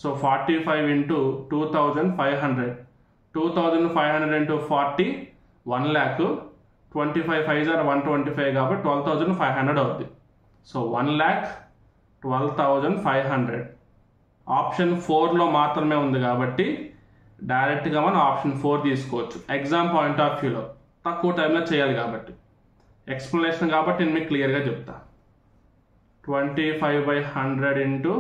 So 45 into 2,500. 2,500 into 40 1 lakh. 25 5s are 125 కాబట్టి 12,500 అవుద్ది. సో 1,12,500. ఆప్షన్ 4లో మాత్రమే ఉంది కాబట్టి డైరెక్ట్గా మనం ఆప్షన్ 4 తీసుకోవచ్చు. ఎగ్జామ్ పాయింట్ ఆఫ్ వ్యూలో తక్కువ టైంలో చేయాలి కాబట్టి, ఎక్స్ప్లెనేషన్ కాబట్టి నేను మీకు క్లియర్గా చెప్తా. 25/100 ఇంటూ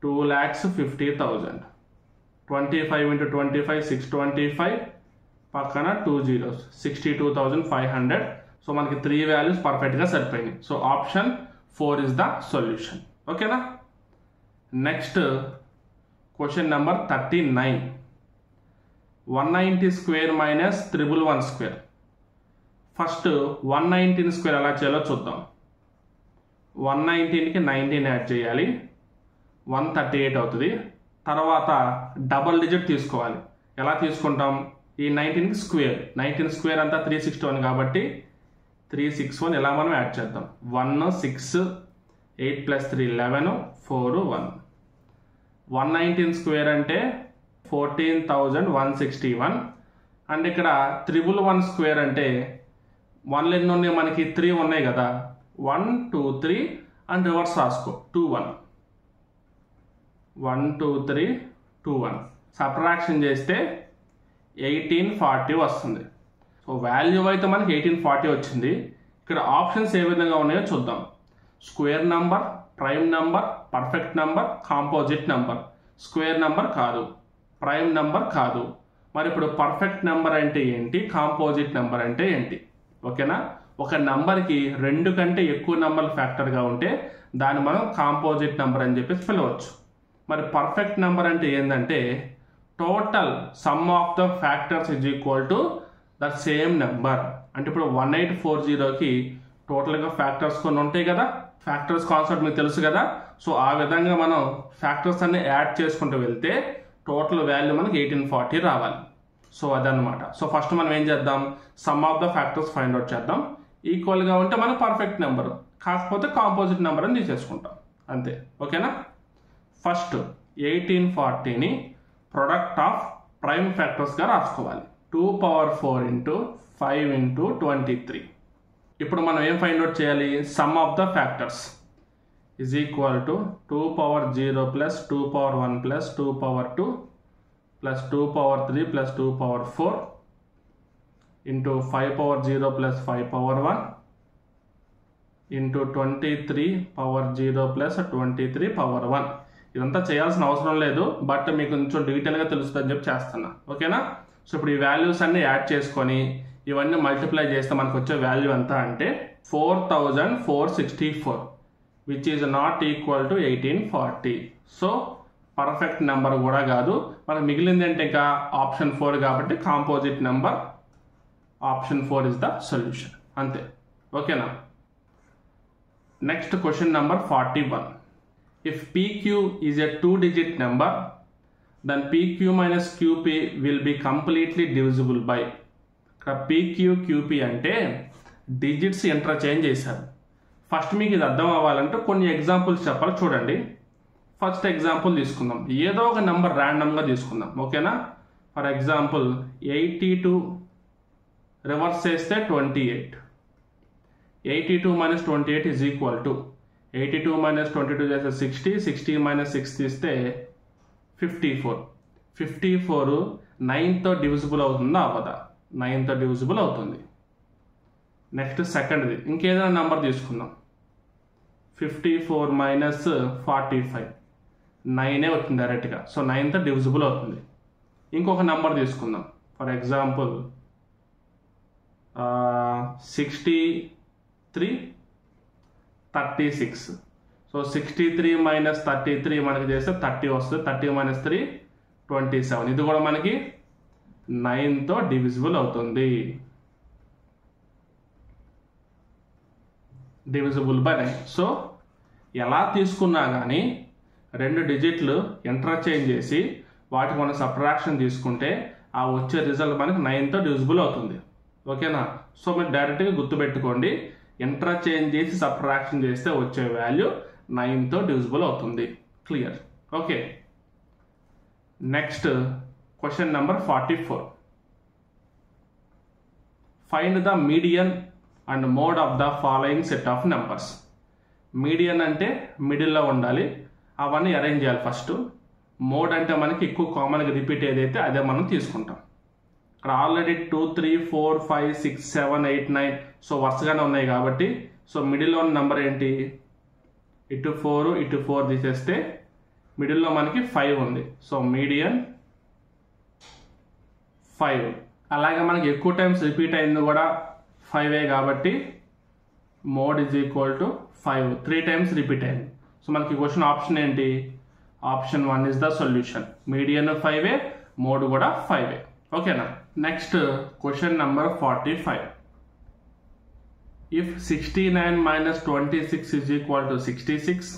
2,50,000. 25 ఇంటూ 25 625, పక్కన 2 zeros 62,500. సో మనకి 3 వాల్యూస్ పర్ఫెక్ట్గా సరిపోయినాయి. So option 4 is the solution. ఓకేనా? Next question number 39. 190 square minus 111 square. First 119 square ఎలా చేయాలో చూద్దాం. 119కి 19 యాడ్ చేయాలి, 138 అవుతుంది. తర్వాత డబల్ డిజిట్ తీసుకోవాలి. ఎలా తీసుకుంటాం? ఈ 19కి స్క్వేర్. 19 స్క్వేర్ అంతా 361 కాబట్టి 361 ఇలా మనం యాడ్ చేద్దాం. 1 6 8 + 3 11 4 1. 119 స్క్వేర్ అంటే 14,161. అండ్ ఇక్కడ 111 స్క్వేర్ అంటే 1 ఎన్ని ఉన్నాయి మనకి? 3 ఉన్నాయి కదా. 1 2 3 అండ్ రివర్స్ రాసుకో 2 1. 1 2 3 2 1. సబ్ట్రాక్షన్ చేస్తే 1840 వస్తుంది. సో వాల్యూ అయితే మనకి 1840 వచ్చింది. ఇక్కడ ఆప్షన్స్ ఏ విధంగా ఉన్నాయో చూద్దాం. Square number, prime number, perfect number, composite number. Square number కాదు, ప్రైమ్ నంబర్ కాదు. మరి ఇప్పుడు పర్ఫెక్ట్ నెంబర్ అంటే ఏంటి, కాంపోజిట్ నెంబర్ అంటే ఏంటి? ఓకేనా? ఒక నంబర్కి 2 కంటే ఎక్కువ నెంబర్లు ఫ్యాక్టర్గా ఉంటే దాన్ని మనం కాంపోజిట్ నెంబర్ అని చెప్పేసి పిలవచ్చు. మరి పర్ఫెక్ట్ నెంబర్ అంటే ఏంటంటే total some of the factors is equal to the same number. అంటే ఇప్పుడు 1840కి టోటల్గా ఫ్యాక్టర్స్ కొన్ని ఉంటాయి కదా, ఫ్యాక్టర్స్ కాన్సెప్ట్ మీకు తెలుసు కదా. సో ఆ విధంగా మనం ఫ్యాక్టర్స్ అన్ని యాడ్ చేసుకుంటూ వెళ్తే టోటల్ వాల్యూ మనకి 1840 రావాలి. సో అదనమాట. సో ఫస్ట్ మనం ఏం చేద్దాం? Some of the factors find out చేద్దాం. ఈక్వల్గా ఉంటే మన పర్ఫెక్ట్ నెంబర్, కాకపోతే కాంపోజిట్ నెంబర్ అని తీసేసుకుంటాం అంతే. ఓకేనా? ఫస్ట్ 1840ని ప్రొడక్ట్ ఆఫ్ ప్రైమ్ ఫ్యాక్టర్స్గా రాసుకోవాలి. 2^4 ఇంటూ 5 ఇంటూ 23. ఇప్పుడు మనం ఏం ఫైండ్ అవుట్ చేయాలి? Some of the factors is equal to 2^0 plus 2^1 plus 2^2 plus 2^3 plus 2^4 into 5^0 plus 5^1 into 23^0 plus 23^1. ఇదంతా చేయాల్సిన అవసరం లేదు, బట్ మీకు కొంచెం డీటెయిల్గా తెలుస్తుందని చెప్పి చేస్తున్నా. ఓకేనా? సో ఇప్పుడు ఈ వాల్యూస్ అన్ని యాడ్ చేసుకొని ఇవన్నీ మల్టిప్లై చేస్తే మనకు వచ్చే వాల్యూ ఎంత అంటే 4,464, which is not equal to 1840. So perfect number కూడా కాదు. మనకు మిగిలింది అంటే ఇంకా ఆప్షన్ 4 కాబట్టి composite number. Option 4 is the solution అంతే. ఓకేనా? Next question number 41. If PQ is a 2-digit number, then PQ minus QP will be completely divisible by. ఇక్కడ PQ QP అంటే డిజిట్స్ ఇంటర్చేంజ్ చేశారు. ఫస్ట్ మీకు ఇది అర్థం అవ్వాలంటే కొన్ని ఎగ్జాంపుల్స్ చెప్పాలి. చూడండి, ఫస్ట్ ఎగ్జాంపుల్ తీసుకుందాం, ఏదో ఒక నెంబర్ ర్యాండమ్గా తీసుకుందాం, ఓకేనా. ఫర్ ఎగ్జాంపుల్ 82 రివర్స్ చేస్తే 28. 82 minus 28 is equal to 82 minus 22 చేస్తే 60. 60 minus 6 తీస్తే 54. 54 9తో డివిజిబుల్ అవుతుందా అవ్వదా? 9తో డివిజిబుల్ అవుతుంది. నెక్స్ట్ సెకండ్ది ఇంకేదైనా నెంబర్ తీసుకుందాం. 54 minus 45 9 వచ్చింది డైరెక్ట్గా. సో 9తో డివిజిబుల్ అవుతుంది. ఇంకొక నెంబర్ తీసుకుందాం. For example 63 36. సో 63 minus 33 మనకి చేస్తే 30 వస్తుంది. 30 minus 3 27. ఇది కూడా మనకి 9తో డివిజిబుల్ అవుతుంది. Divisible by 9. సో ఎలా తీసుకున్నా కానీ 2 డిజిట్లు ఇంటర్చేంజ్ చేసి వాటికి మనం సబ్ట్రాక్షన్ తీసుకుంటే ఆ వచ్చే రిజల్ట్ మనకి 9తో డివిజిబుల్ అవుతుంది, ఓకేనా. సో మీరు డైరెక్ట్గా గుర్తుపెట్టుకోండి, ఇంటర్చేంజ్ చేసి సబ్ట్రాక్షన్ చేస్తే వచ్చే వాల్యూ 9తో డివిజిబుల్ అవుతుంది. Clear, okay. Next question number 44. Find the median and mode of the following set of numbers. Median అంటే మిడిల్లో ఉండాలి, అవన్నీ అరేంజ్ చేయాలి ఫస్ట్. మోడ్ అంటే మనకి ఎక్కువ కామన్గా రిపీట్ ఏదైతే అదే మనం తీసుకుంటాం. ఇక్కడ ఆల్రెడీ 2 3 4 5 6 7 8 9 సో వరుసగానే ఉన్నాయి కాబట్టి సో మిడిల్లో ఉన్న నెంబర్ ఏంటి? ఇటు 4 ఇటు 4 తీసేస్తే మిడిల్లో మనకి 5 ఉంది. So median 5. అలాగే మనకి ఎక్కువ టైమ్స్ రిపీట్ అయింది కూడా 5 కాబట్టి mode is equal to 5. 3 times repeat అయింది. సో మనకి క్వశ్చన్ ఆప్షన్ ఏంటి? Option 1 is the solution. Median 5, mode కూడా 5. ఓకేనా. Next question number 45. If 69 minus 26 is equal to 66,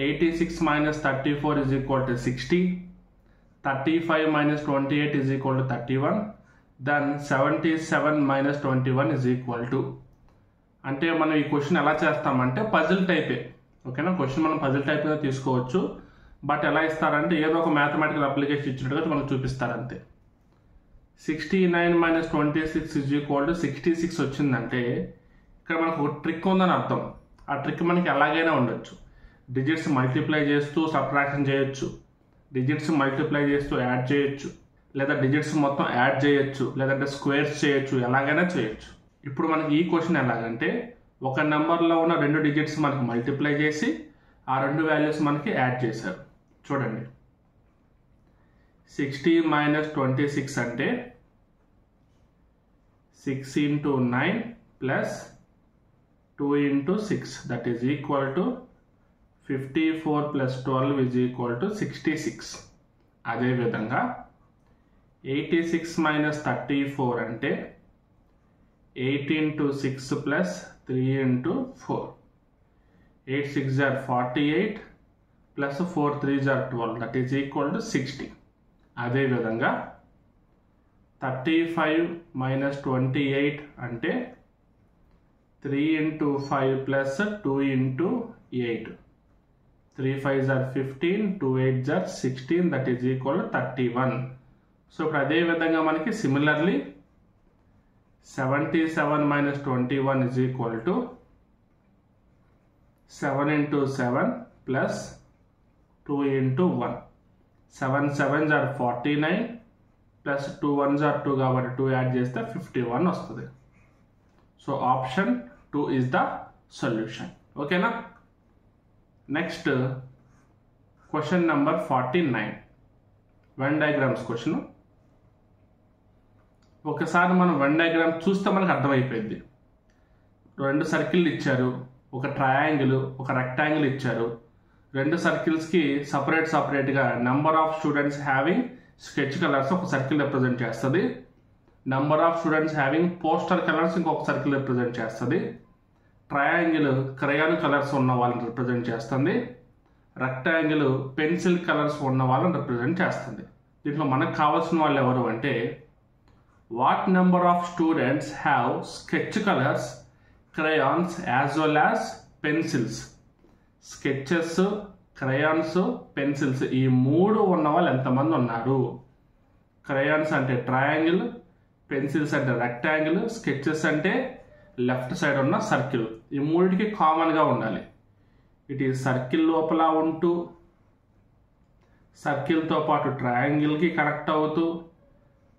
86 minus 34 is equal to 60, 35 minus 28 is equal to 31, then 77 minus 21 is equal to. అంటే మనం ఈ question ఎలా చేస్తామంటే puzzle టైపే, ఓకేనా. క్వశ్చన్ మనం పజిల్ టైప్ మీద తీసుకోవచ్చు, బట్ ఎలా ఇస్తారంటే ఏదో ఒక మ్యాథమెటికల్ అప్లికేషన్ ఇచ్చినట్టుగా మనకు చూపిస్తారు అంతే. 69 minus 26 is equal to 66 వచ్చిందంటే ఇక్కడ మనకు ఒక ట్రిక్ ఉందని అర్థం. ఆ ట్రిక్ మనకి ఎలాగైనా ఉండొచ్చు. డిజిట్స్ మల్టిప్లై చేస్తూ సబ్ట్రాక్షన్ చేయొచ్చు, డిజిట్స్ మల్టిప్లై చేస్తూ యాడ్ చేయొచ్చు, లేదా డిజిట్స్ మొత్తం యాడ్ చేయొచ్చు, లేదంటే స్క్వేర్స్ చేయొచ్చు, ఎలాగైనా చేయొచ్చు. ఇప్పుడు మనకి ఈ క్వశ్చన్ ఎలాగంటే ఒక నెంబర్లో ఉన్న 2 డిజిట్స్ మనకి మల్టిప్లై చేసి ఆ 2 వాల్యూస్ మనకి యాడ్ చేశారు. చూడండి, 60 minus 26 అంటే 6 into 9 plus 2 into 6 that is equal to 54 plus 12 is equal to 66. అదే విధంగా 86 minus 34 అంటే 8 into 6 plus 3 into 4. 8 6 are 48 plus 4 3s are 12 that is equal to 60. అదే విధంగా 35 minus 28 అంటే 3 into 5 plus 2 into 8. 3 5s are 15, 2 8s are 16 that is equal to 31. So ఇప్పుడు అదే విధంగా మనకి similarly 77 minus 21 is equal to 7 into 7 plus 2 into 1. 7 7s are 49 plus 2 1s are 2 కాబట్టి 2 add చేస్తే 51 వస్తుంది. So option 2 is the solution. ఓకేనా. Next question number 49. Venn diagrams question. ఒకసారి మనం వెన్ డయాగ్రామ్ చూస్తే మనకు అర్థమైపోయింది. 2 సర్కిల్ ఇచ్చారు, ఒక ట్రయాంగిల్, ఒక రెక్టాంగిల్ ఇచ్చారు. 2 సర్కిల్స్కి సపరేట్గా number of students having sketch colours ఒక సర్కిల్ రిప్రజెంట్ చేస్తుంది. Number of students having poster colours ఇంకొక సర్కిల్ రిప్రజెంట్ చేస్తుంది. ట్రయాంగిల్ క్రయాన్ కలర్స్ ఉన్న వాళ్ళని రిప్రజెంట్ చేస్తుంది. రెక్టాంగిల్ పెన్సిల్ కలర్స్ ఉన్న వాళ్ళని రిప్రజెంట్ చేస్తుంది. దీంట్లో మనకు కావాల్సిన వాళ్ళు ఎవరు అంటే what number of students have sketch colours, crayons as well as pencils. Sketches, crayons, pencils ఈ 3 ఉన్న వాళ్ళు ఎంతమంది ఉన్నారు? క్రయాన్స్ అంటే ట్రయాంగిల్, పెన్సిల్స్ అంటే రెక్టాంగిల్, స్కెచెస్ అంటే లెఫ్ట్ సైడ్ ఉన్న సర్కిల్. ఈ మూడిటికి కామన్గా ఉండాలి. ఇటు సర్కిల్ లోపల ఉంటూ సర్కిల్తో పాటు ట్రయాంగిల్కి కనెక్ట్ అవుతూ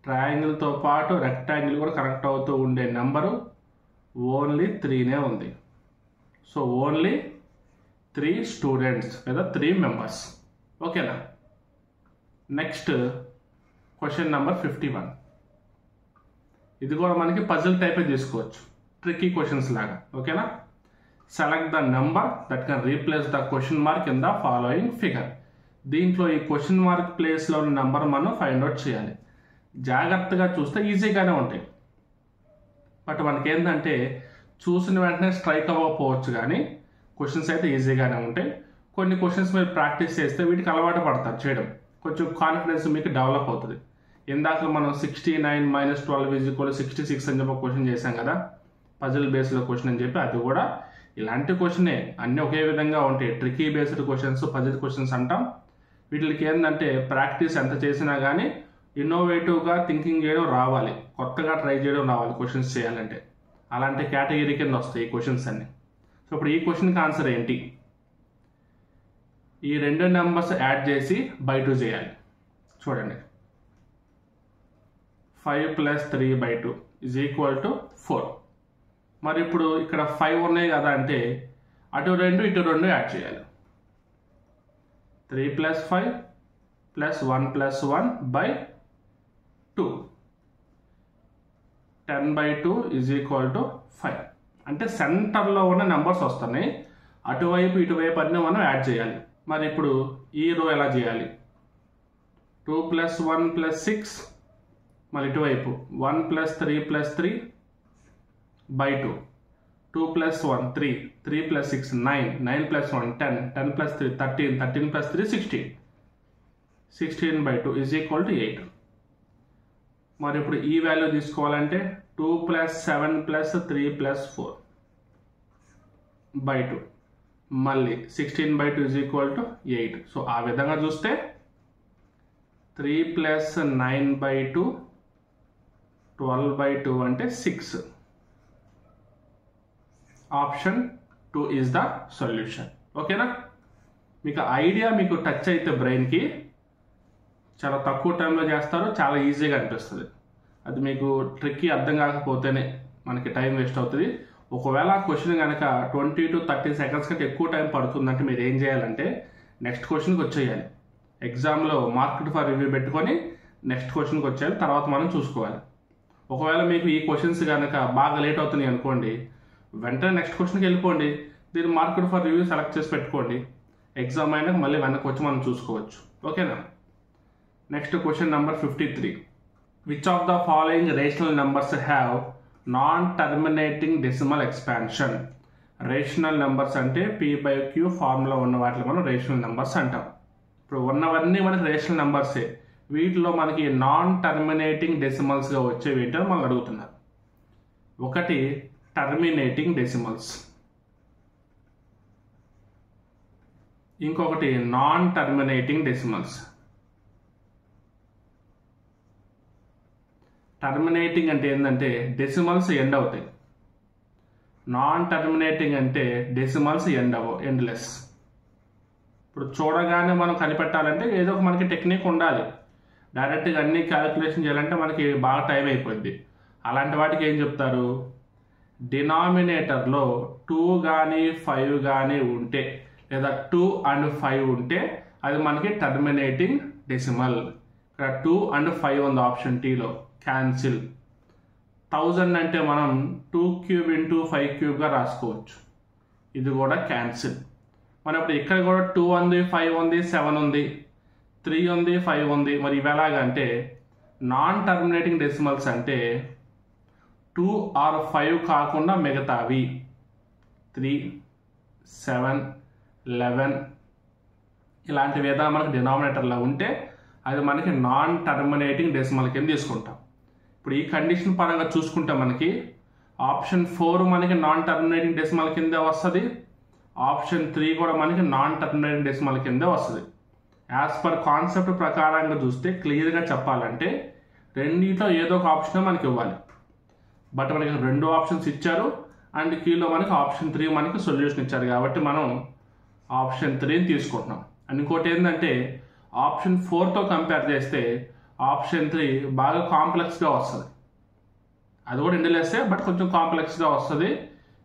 ట్రయాంగిల్తో పాటు రెక్టాంగిల్ కూడా కనెక్ట్ అవుతూ ఉండే నెంబరు ఓన్లీ 3నే ఉంది. సో ఓన్లీ 3 స్టూడెంట్స్ లేదా 3 మెంబర్స్. ఓకేనా? Next question number 51. ఇది కూడా మనకి పజిల్ టైపే తీసుకోవచ్చు, ట్రిక్కీ క్వశ్చన్స్ లాగా. ఓకేనా? Select the number that can replace the question mark in the following figure. దీంట్లో ఈ క్వశ్చన్ మార్క్ ప్లేస్లో ఉన్న నెంబర్ మనం ఫైండ్ అవుట్ చేయాలి. జాగ్రత్తగా చూస్తే ఈజీగానే ఉంటాయి, బట్ మనకి ఏంటంటే చూసిన వెంటనే స్ట్రైక్ అవ్వకపోవచ్చు, కానీ క్వశ్చన్స్ అయితే ఈజీగానే ఉంటాయి. కొన్ని క్వశ్చన్స్ మీరు ప్రాక్టీస్ చేస్తే వీటికి అలవాటు పడతారు చేయడం, కొంచెం కాన్ఫిడెన్స్ మీకు డెవలప్ అవుతుంది. ఇందాక మనం 69 - 12 = 66 అని చెప్పి క్వశ్చన్ చేశాం కదా, పజిల్ బేస్లో క్వశ్చన్ అని చెప్పి. అది కూడా ఇలాంటి క్వశ్చనే, అన్నీ ఒకే విధంగా ఉంటాయి. Tricky based questions, puzzle questions అంటాం. వీటికి ఏంటంటే ప్రాక్టీస్ ఎంత చేసినా కానీ ఇన్నోవేటివ్గా థింకింగ్ చేయడం రావాలి, కొత్తగా ట్రై చేయడం రావాలి క్వశ్చన్స్ చేయాలంటే. అలాంటి కేటగిరీ కింద వస్తాయి ఈ క్వశ్చన్స్ అన్ని. సో ఇప్పుడు ఈ క్వశ్చన్కి ఆన్సర్ ఏంటి? ఈ 2 నెంబర్స్ యాడ్ చేసి బై 2 చేయాలి. చూడండి, 5 + 3/2 = 4. మరి ఇప్పుడు ఇక్కడ 5 ఉన్నాయి కదా అంటే అటు 2 ఇటు 2 యాడ్ చేయాలి. 3 + 5 + 1 + 1/2 10/2 = 5. అంటే సెంటర్లో ఉన్న నెంబర్స్ వస్తున్నాయి, అటువైపు ఇటువైపు అన్నీ మనం యాడ్ చేయాలి. మరి ఇప్పుడు ఈ రో ఎలా చేయాలి? 2 + 1 + 6, మరి ఇటువైపు 1 + 3 + 3/2, 2 + 1 3, 3 + 6 9, 9 + 1 10, 10 + 3 13, 13 + 3 16, 16/2 = 8. మరి ఇప్పుడు ఈ వాల్యూ తీసుకోవాలంటే 2 + 7 + 3 + 4/2, మళ్ళీ 16/2 = 8. సో ఆ విధంగా చూస్తే 3 + 9/2 12/2 అంటే 6. Option 2 is the solution. ఓకేనా? మీకు ఐడియా మీకు టచ్ అయితే బ్రెయిన్కి చాలా తక్కువ టైంలో చేస్తారు, చాలా ఈజీగా అనిపిస్తుంది. అది మీకు ట్రిక్కి అర్థం కాకపోతేనే మనకి టైం వేస్ట్ అవుతుంది. ఒకవేళ ఆ క్వశ్చన్ కనుక 20 to 30 seconds కంటే ఎక్కువ టైం పడుతుందంటే మీరు ఏం చేయాలంటే నెక్స్ట్ క్వశ్చన్కి వచ్చేయాలి. ఎగ్జామ్లో మార్క్డ్ ఫర్ రివ్యూ పెట్టుకొని నెక్స్ట్ క్వశ్చన్కి వచ్చేయాలి, తర్వాత మనం చూసుకోవాలి. ఒకవేళ మీకు ఈ క్వశ్చన్స్ కనుక బాగా లేట్ అవుతున్నాయి అనుకోండి, వెంటనే నెక్స్ట్ క్వశ్చన్కి వెళ్ళిపోండి, దీన్ని మార్క్డ్ ఫర్ రివ్యూ సెలెక్ట్ చేసి పెట్టుకోండి. ఎగ్జామ్ అయినా మళ్ళీ వెనక్కి వచ్చి మనం చూసుకోవచ్చు. ఓకేనా? Next question number 53. Which of the following rational numbers have non terminating decimal expansion? Rational numbers అంటే P/Q ఫార్ములా ఉన్న వాటిలో మనం రేషనల్ నెంబర్స్ అంటాం. ఇప్పుడు ఉన్నవన్నీ మనకి రేషనల్ నెంబర్సే, వీటిలో మనకి నాన్ టర్మినేటింగ్ డెసిమల్స్గా వచ్చేవి ఏంటో మనం అడుగుతున్నారు. ఒకటి టర్మినేటింగ్ డెసిమల్స్, ఇంకొకటి నాన్ టర్మినేటింగ్ డెసిమల్స్. టర్మినేటింగ్ అంటే ఏంటంటే డెసిమల్స్ ఎండ్ అవుతాయి, నాన్ టర్మినేటింగ్ అంటే డెసిమల్స్ ఎండ్ అవ్వవు, ఎండ్లెస్. ఇప్పుడు చూడగానే మనం కనిపెట్టాలంటే ఏదో ఒక మనకి టెక్నిక్ ఉండాలి. డైరెక్ట్గా అన్ని క్యాలిక్యులేషన్ చేయాలంటే మనకి బాగా టైం అయిపోద్ది. అలాంటి వాటికి ఏం చెప్తారు? డినామినేటర్లో 2 కానీ 5 కానీ ఉంటే, లేదా 2 and 5 ఉంటే అది మనకి టర్మినేటింగ్ డెసిమల్. ఇక్కడ 2 and 5 ఉంది ఆప్షన్ టీలో, క్యాన్సిల్. 1000 అంటే మనం 2³ × 5³ రాసుకోవచ్చు, ఇది కూడా క్యాన్సిల్. మరి ఇప్పుడు ఇక్కడ కూడా 2 ఉంది, 5 ఉంది, 7 ఉంది, 3 ఉంది, 5 ఉంది. మరి ఇవి ఎలాగంటే నాన్ టర్మినేటింగ్ డెసిమల్స్ అంటే 2 or 5 కాకుండా మిగతావి 3, 7, 11 ఇలాంటివి ఏదైనా మనకి డినామినేటర్లో ఉంటే అది మనకి నాన్ టర్మినేటింగ్ డెసిమల్ కింద తీసుకుంటాం. ఇప్పుడు ఈ కండిషన్ పరంగా చూసుకుంటే మనకి ఆప్షన్ 4 మనకి నాన్ టర్మినేటింగ్ డెసిమల్ కింద వస్తుంది, ఆప్షన్ 3 కూడా మనకి నాన్ టర్మినేటింగ్ డెసిమల్ కిందే వస్తుంది. యాజ్ పర్ కాన్సెప్ట్ ప్రకారంగా చూస్తే క్లియర్గా చెప్పాలంటే రెండిట్లో ఏదో ఒక ఆప్షన్ మనకి ఇవ్వాలి. బట్ మనకి 2 ఆప్షన్స్ ఇచ్చారు అండ్ కీలో మనకి ఆప్షన్ 3 మనకి సొల్యూషన్ ఇచ్చారు కాబట్టి మనం ఆప్షన్ 3ని తీసుకుంటున్నాం. ఇంకోటి ఏంటంటే ఆప్షన్ 4తో కంపేర్ చేస్తే ఆప్షన్ 3 బాగా కాంప్లెక్స్గా వస్తుంది. అది కూడా ఇండిలేస్తే బట్ కొంచెం కాంప్లెక్స్గా వస్తుంది.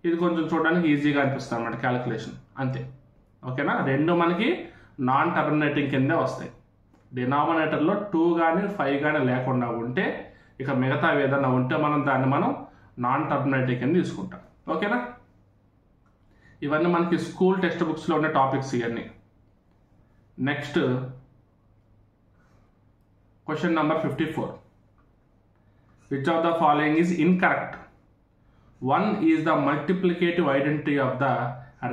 ఇది కొంచెం చూడడానికి ఈజీగా అనిపిస్తుంది అన్నమాట క్యాలిక్యులేషన్, అంతే. ఓకేనా, 2 మనకి నాన్ టర్మినేటింగ్ కిందే వస్తాయి. డినామినేటర్లో 2 కానీ 5 కానీ లేకుండా ఉంటే ఇక మిగతా ఏదైనా ఉంటే దాన్ని మనం నాన్ టర్మినేటింగ్ కింద తీసుకుంటాం. ఓకేనా, ఇవన్నీ మనకి స్కూల్ టెక్స్ట్ బుక్స్లో ఉండే టాపిక్స్ ఇవన్నీ. Next question number 54. Which of the following is incorrect? 1 is the multiplicative identity of the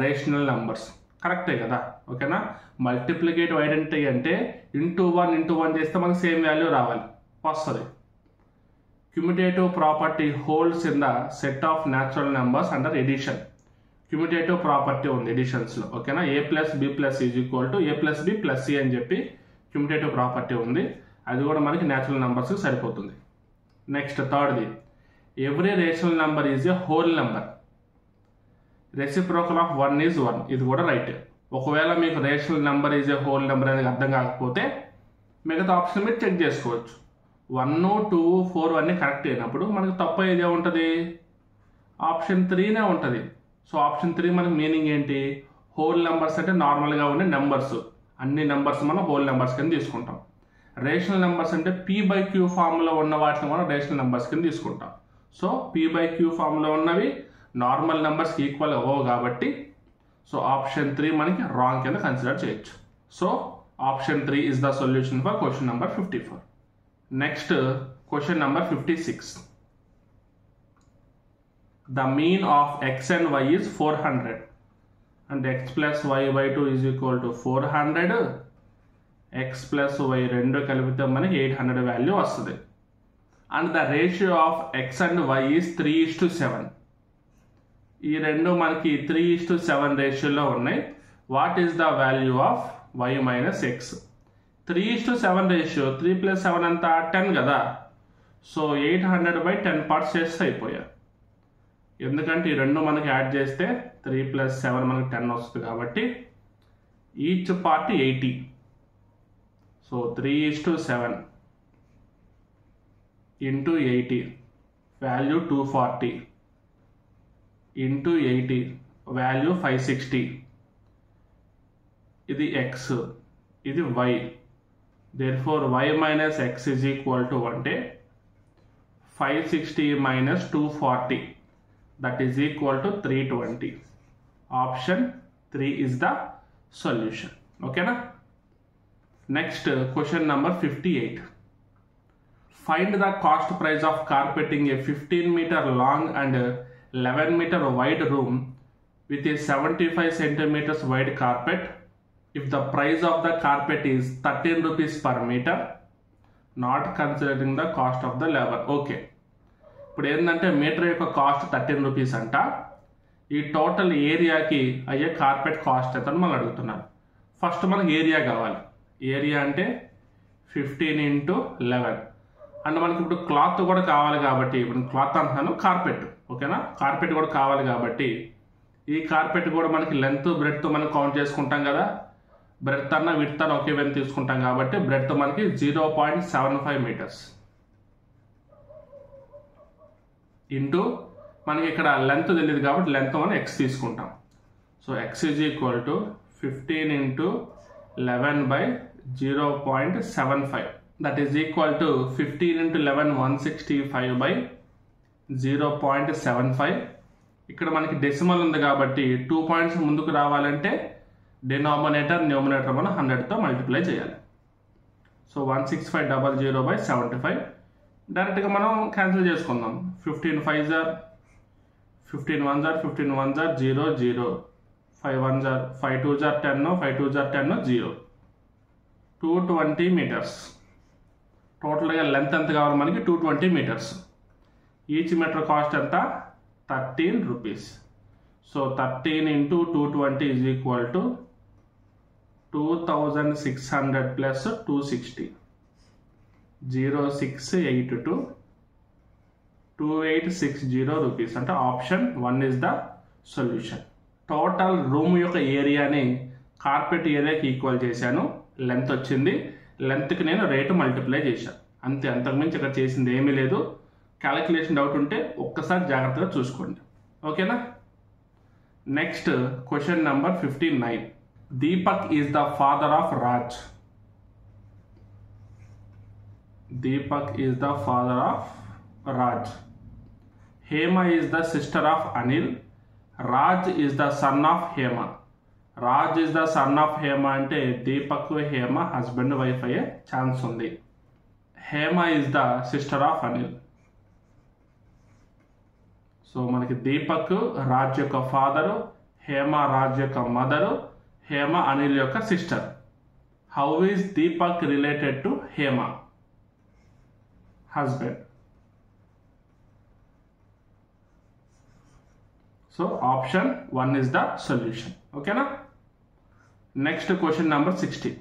rational numbers. కరెక్టే కదా. ఓకేనా, మల్టిప్లికేటివ్ ఐడెంటిటీ అంటే ఇంటూ 1 చేస్తే మనకి సేమ్ వాల్యూ రావాలి, వస్తుంది. Commutative property holds in the set of natural numbers under addition. Commutative property ఉంది ఎడిషన్స్లో. ఓకేనా, a + b + c = a + b + c అని చెప్పి క్యుముటేటివ్ ప్రాపర్టీ ఉంది. అది కూడా మనకి న్యాచురల్ నెంబర్స్కి సరిపోతుంది. నెక్స్ట్ థర్డ్ది, every rational number is a whole number. Reciprocal of 1 is 1. ఇది కూడా రైట్. ఒకవేళ మీకు rational number is a whole number అనేది అర్థం కాకపోతే మిగతా ఆప్షన్ మీరు చెక్ చేసుకోవచ్చు. 1, 2, 4 అన్నీ కరెక్ట్ అయినప్పుడు మనకు తప్పు ఏదే ఉంటుంది, ఆప్షన్ 3నే ఉంటుంది. సో ఆప్షన్ 3 మనకి మీనింగ్ ఏంటి? హోల్ నెంబర్స్ అంటే నార్మల్గా ఉండే నెంబర్స్, అన్ని నెంబర్స్ మనం హోల్ నెంబర్స్ కింద తీసుకుంటాం. రేషనల్ నెంబర్స్ అంటే p/q ఫామ్లో ఉన్న వాటిని మనం రేషనల్ నెంబర్స్ కింద తీసుకుంటాం. సో p/q ఫామ్లో ఉన్నవి నార్మల్ నెంబర్స్కి ఈక్వల్ అవ్వవు కాబట్టి సో ఆప్షన్ 3 మనకి రాంగ్ కింద కన్సిడర్ చేయొచ్చు. So option 3 is the solution for question number 54. Next question number 56. The mean of x and y is 400 and x plus y/2 is equal to 400. x plus y రెండు కలిపితే మనకి 800 value వస్తుంది. And the ratio of x and y is 3:7. ఈ రెండు మనకి 3:7 రేషియోలో ఉన్నాయి. What is the value of y - x? 3:7 ratio, 3 + 7 అంతా 10 కదా. సో 800/10 పార్ట్స్ చేస్తే అయిపోయాయి. ఎందుకంటే ఈ రెండు మనకి యాడ్ చేస్తే 3 + 7 మనకి 10 వస్తుంది కాబట్టి each part 80. So 3:7 into 80 value 240 into 80 value 560. ఇది x, ఇది y. therefore y - x is equal to అంటే 560 - 240 that is equal to 320. Option 3 is the solution. Okay na? Next question number 58. Find the cost price of carpeting a 15-meter long and 11-meter wide room with a 75 centimeters wide carpet if the price of the carpet is 13 rupees per meter, not considering the cost of the labor. Okay, ఇప్పుడు ఏంటంటే metre యొక్క cost 13 rupees అంట. ఈ total ఏరియాకి అయ్యే carpet cost ఎంత మనం అడుగుతున్నారు. ఫస్ట్ మనకి ఏరియా కావాలి. ఏరియా అంటే 15 × 11 అండ్ మనకి ఇప్పుడు క్లాత్ కూడా కావాలి కాబట్టి ఇప్పుడు క్లాత్ అంటున్నాను, కార్పెట్. ఓకేనా, కార్పెట్ కూడా కావాలి కాబట్టి ఈ కార్పెట్ కూడా మనకి లెంత్ బ్రెడ్త్ మనం కౌంట్ చేసుకుంటాం కదా. బ్రెడ్త్ అన్న విడ్త్ అన్న ఒకే వెన్ తీసుకుంటాం కాబట్టి బ్రెడ్త్ మనకి 0.75 మీటర్స్ ఇంటూ మనకి ఇక్కడ లెంత్ తెలియదు కాబట్టి లెంత్ మనం x తీసుకుంటాం. So x is equal to 15 × 11/0.75 that is equal to 15 × 11 165/0.75. ఇక్కడ మనకి డెసిమల్ ఉంది కాబట్టి 2 పాయింట్స్ ముందుకు రావాలంటే డినామినేటర్ న్యూమినేటర్ మనం 100తో మల్టిప్లై చేయాలి. సో 165/0/75 డైరెక్ట్గా మనం క్యాన్సిల్ చేసుకుందాం. 15 5s are 15 1s are 15 1s are 0 0 5 1s are 5 2s are 10 5 2s are 10 0 220 metres. టోటల్గా లెంత్ ఎంత కావాలి మనకి 220 మీటర్స్. ఈచ్ మీటర్ కాస్ట్ ఎంత 13 rupees. So 13 into 220 is equal to 2600 plus 260. 0682 2860 rupees. అంటే option 1 is the solution. Total room యొక్క ఏరియాని carpet ఏరియాకి equal చేశాను. లెంత్ వచ్చింది, లెంత్కి నేను రేటు మల్టిప్లై చేశాను అంతే. అంతకుమించి ఇక్కడ చేసింది ఏమీ లేదు. క్యాలిక్యులేషన్ డౌట్ ఉంటే ఒక్కసారి జాగ్రత్తగా చూసుకోండి. ఓకేనా? Next question number 59. Deepak is the father of Raj. Deepak is the father of Raj. Hema is the sister of Anil. Raj is the son of Hema. Raj is the son of Hema అంటే దీపక్ హేమ హస్బెండ్ వైఫ్ అయ్యే ఛాన్స్ ఉంది. Hema is the sister of Anil. So మనకి దీపక్ రాజ్ యొక్క father, Hema Raj యొక్క mother, Hema Anil యొక్క sister. How is Deepak related to Hema? Husband. So option 1 is the solution. ఓకేనా? Next question number 60.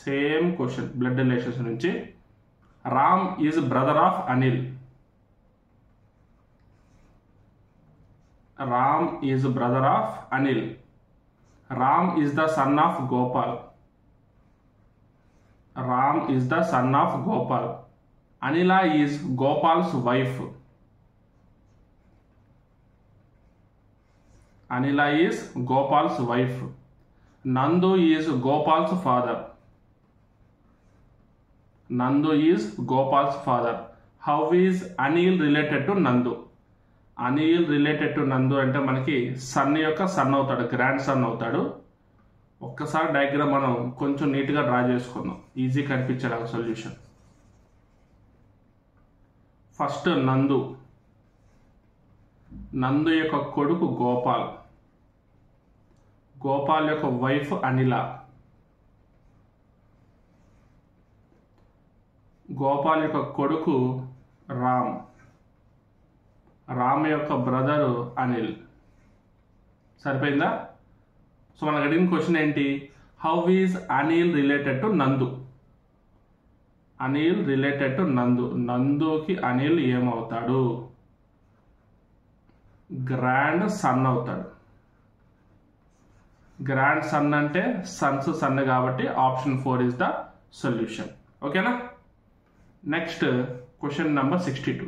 Same question, blood relations నుంచి. Ram is brother of Anil. Ram is brother of Anil. Ram is the son of Gopal. Ram is the son of Gopal. Anila is Gopal's wife. Anila is Gopal's wife. Nandu is Gopal's father. Nandu is Gopal's father. How is Anil related to Nandu? Anil related to Nandu అంటే మనకి sun యొక్క sun అవుతాడు, grand son అవుతాడు. ఒక్కసారి diagram మనం కొంచెం నీట్గా draw చేసుకుందాం, ఈజీ కనిపించేలాగా సొల్యూషన్. ఫస్ట్ నందు. నందు యొక్క కొడుకు గోపాల్. గోపాల్ యొక్క వైఫ్ అనిల. గోపాల్ యొక్క కొడుకు రామ్. రామ్ యొక్క బ్రదరు అనిల్. సరిపోయిందా? సో మనకు అడిగిన క్వశ్చన్ ఏంటి? How is Anil related to నందు? అనిల్ రిలేటెడ్ టు నందు. నందుకి అనిల్ ఏమవుతాడు? గ్రాండ్ సన్ అవుతాడు. గ్రాండ్ సన్ అంటే సన్స్ సన్ కాబట్టి ఆప్షన్ 4 is the solution. ఓకేనా? Next question number 62.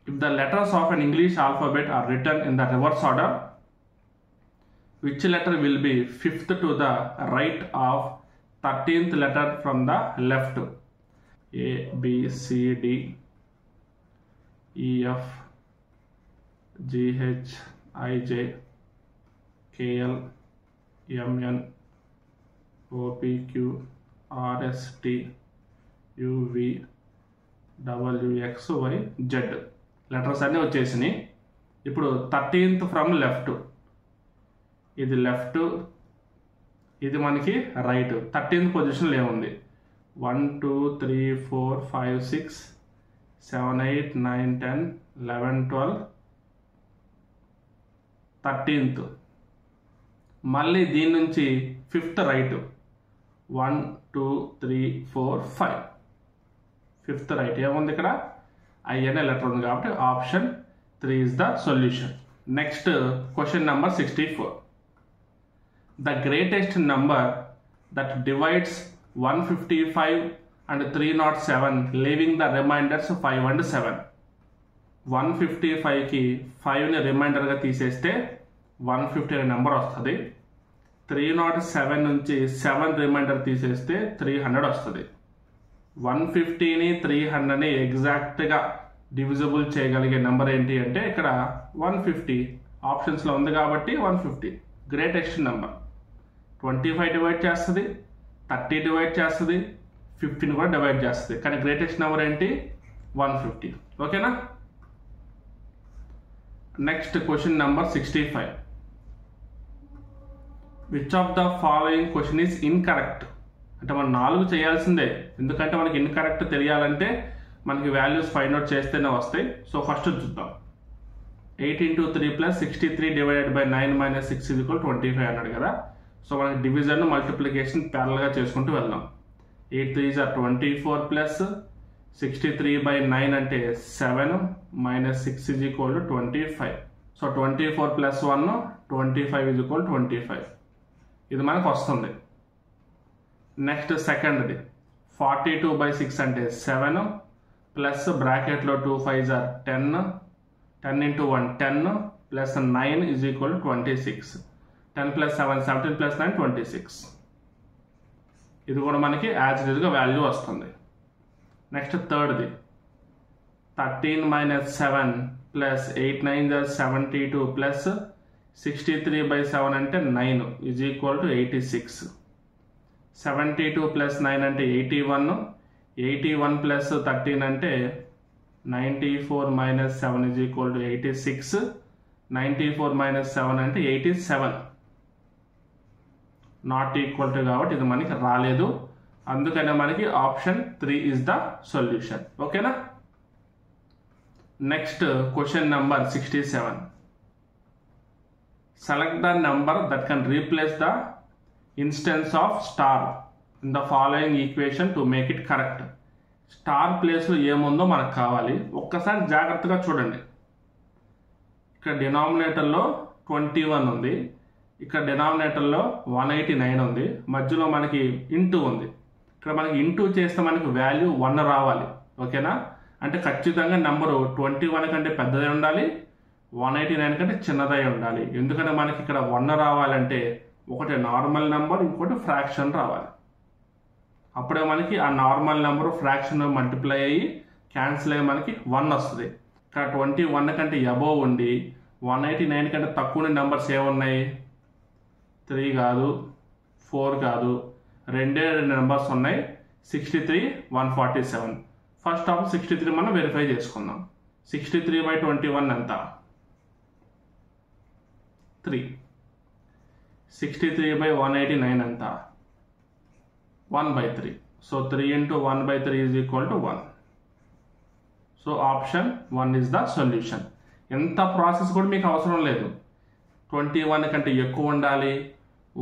If the letters of an English alphabet are written in the reverse order, which letter will be 5th to the right of 13th letter from the left? A, B, C, D, E, F, G, H, I, J, K, L, M, N, O, P, Q, R, S, T, U, V, W, X, Y, Z. Letters అన్నీ వచ్చేసినాయి. ఇప్పుడు 13th from left. ఇది left, ఇది మనకి right. 13th పొజిషన్లో ఏముంది? 1 2 3 4 5 6 7 8 9 10 11 12 13th. మళ్ళీ దీని నుంచి 5th రైట్. 1 2 3 4 5 5th right. ఏముంది ఇక్కడ? I అనే లెటర్ ఉంది కాబట్టి option 3 is the solution. Next question number 64. The greatest number that divides 155 and 307 leaving the remainders 5 and 7. 155కి 5ని రిమైండర్గా తీసేస్తే 150 అనే నెంబర్ వస్తుంది. 307 నుంచి 7 రిమైండర్ తీసేస్తే 300 వస్తుంది. 150ని 300ని ఎగ్జాక్ట్గా డివిజిబుల్ చేయగలిగే నెంబర్ ఏంటి అంటే ఇక్కడ 150 ఆప్షన్స్లో ఉంది కాబట్టి 150 గ్రేటెస్ట్ నెంబర్. 25 డివైడ్ చేస్తుంది, 30 డివైడ్ చేస్తుంది, 15 కూడా డివైడ్ చేస్తుంది. కానీ గ్రేటెస్ట్ నెంబర్ ఏంటి? 150. ఓకేనా? Next question number 65. Which of the following question is incorrect? అంటే మనం 4 చేయాల్సిందే, ఎందుకంటే మనకి ఇన్కరెక్ట్ తెలియాలంటే మనకి వాల్యూస్ ఫైండ్ అవుట్ చేస్తేనే వస్తాయి. సో ఫస్ట్ చూద్దాం. 8 into 3 plus 63 divided by 9 minus 6 is equal 25 అన్నాడు కదా. సో మనకి డివిజన్ మల్టిప్లికేషన్ ప్యారల్గా చేసుకుంటూ వెళ్దాం. 8 3s are 24 plus 63 by 9 అంటే 7 minus 6 is equal to 25. So 24 plus 1 25 is equal to 25. ఇది మనకు వస్తుంది. నెక్స్ట్ సెకండ్ది 42 by 6 అంటే 7 ప్లస్ బ్రాకెట్లో 2 5s are 10 10 into 1 10 plus 9 is equal to 26. 10 plus 7 17 plus 9 26. ఇది కూడా మనకి యాజ్ ఇట్ ఈస్గా వాల్యూ వస్తుంది. నెక్స్ట్ థర్డ్ది 13 minus 7 plus 8 9s are 72 plus 63 by 7 అంటే 9 is equal to 86. 72 plus 9 అంటే 81. 81 plus 13 అంటే 94 minus 7 is equal to 86. 94 minus 7 అంటే 87. నాట్ ఈక్వల్ టు కాబట్టి ఇది మనకి రాలేదు. అందుకనే మనకి ఆప్షన్ 3 is the solution. ఓకేనా. Next question number 67. Select the number that can replace the instance of star in the following equation to make it correct. Star ప్లేస్లో ఏముందో మనకు కావాలి. ఒక్కసారి జాగ్రత్తగా చూడండి. ఇక్కడ డినామినేటర్లో 21 ఉంది, ఇక్కడ డినామినేటర్లో 189 ఉంది, మధ్యలో మనకి ఇంటూ ఉంది. ఇక్కడ మనకి ఇంటూ చేస్తే మనకి వాల్యూ 1 రావాలి. ఓకేనా. అంటే ఖచ్చితంగా నెంబరు 21 కంటే పెద్దదై ఉండాలి, 189 కంటే చిన్నదై ఉండాలి. ఎందుకంటే మనకి ఇక్కడ 1 రావాలంటే ఒకటి నార్మల్ నెంబర్, ఇంకోటి ఫ్రాక్షన్ రావాలి. అప్పుడే మనకి ఆ నార్మల్ నెంబరు ఫ్రాక్షన్ మల్టిప్లై అయ్యి క్యాన్సిల్ అయ్యి మనకి 1 వస్తుంది. ఇక్కడ 21 కంటే అబోవ్ ఉండి 189 కంటే తక్కువ నెంబర్స్ ఏమున్నాయి? 3 కాదు, 4 కాదు, రెండే 2 నెంబర్స్ ఉన్నాయి. 63 147. ఫస్ట్ ఆఫ్ 63 మనం వెరిఫై చేసుకుందాం. 63 by 21 ఎంత? 3. 63 by 189 ఎంత? 1 by 3. So 3 into 1 by 3 is equal to 1. So option 1 is the solution. ఎంత ప్రాసెస్ కూడా మీకు అవసరం లేదు. 21 కంటే ఎక్కువ ఉండాలి,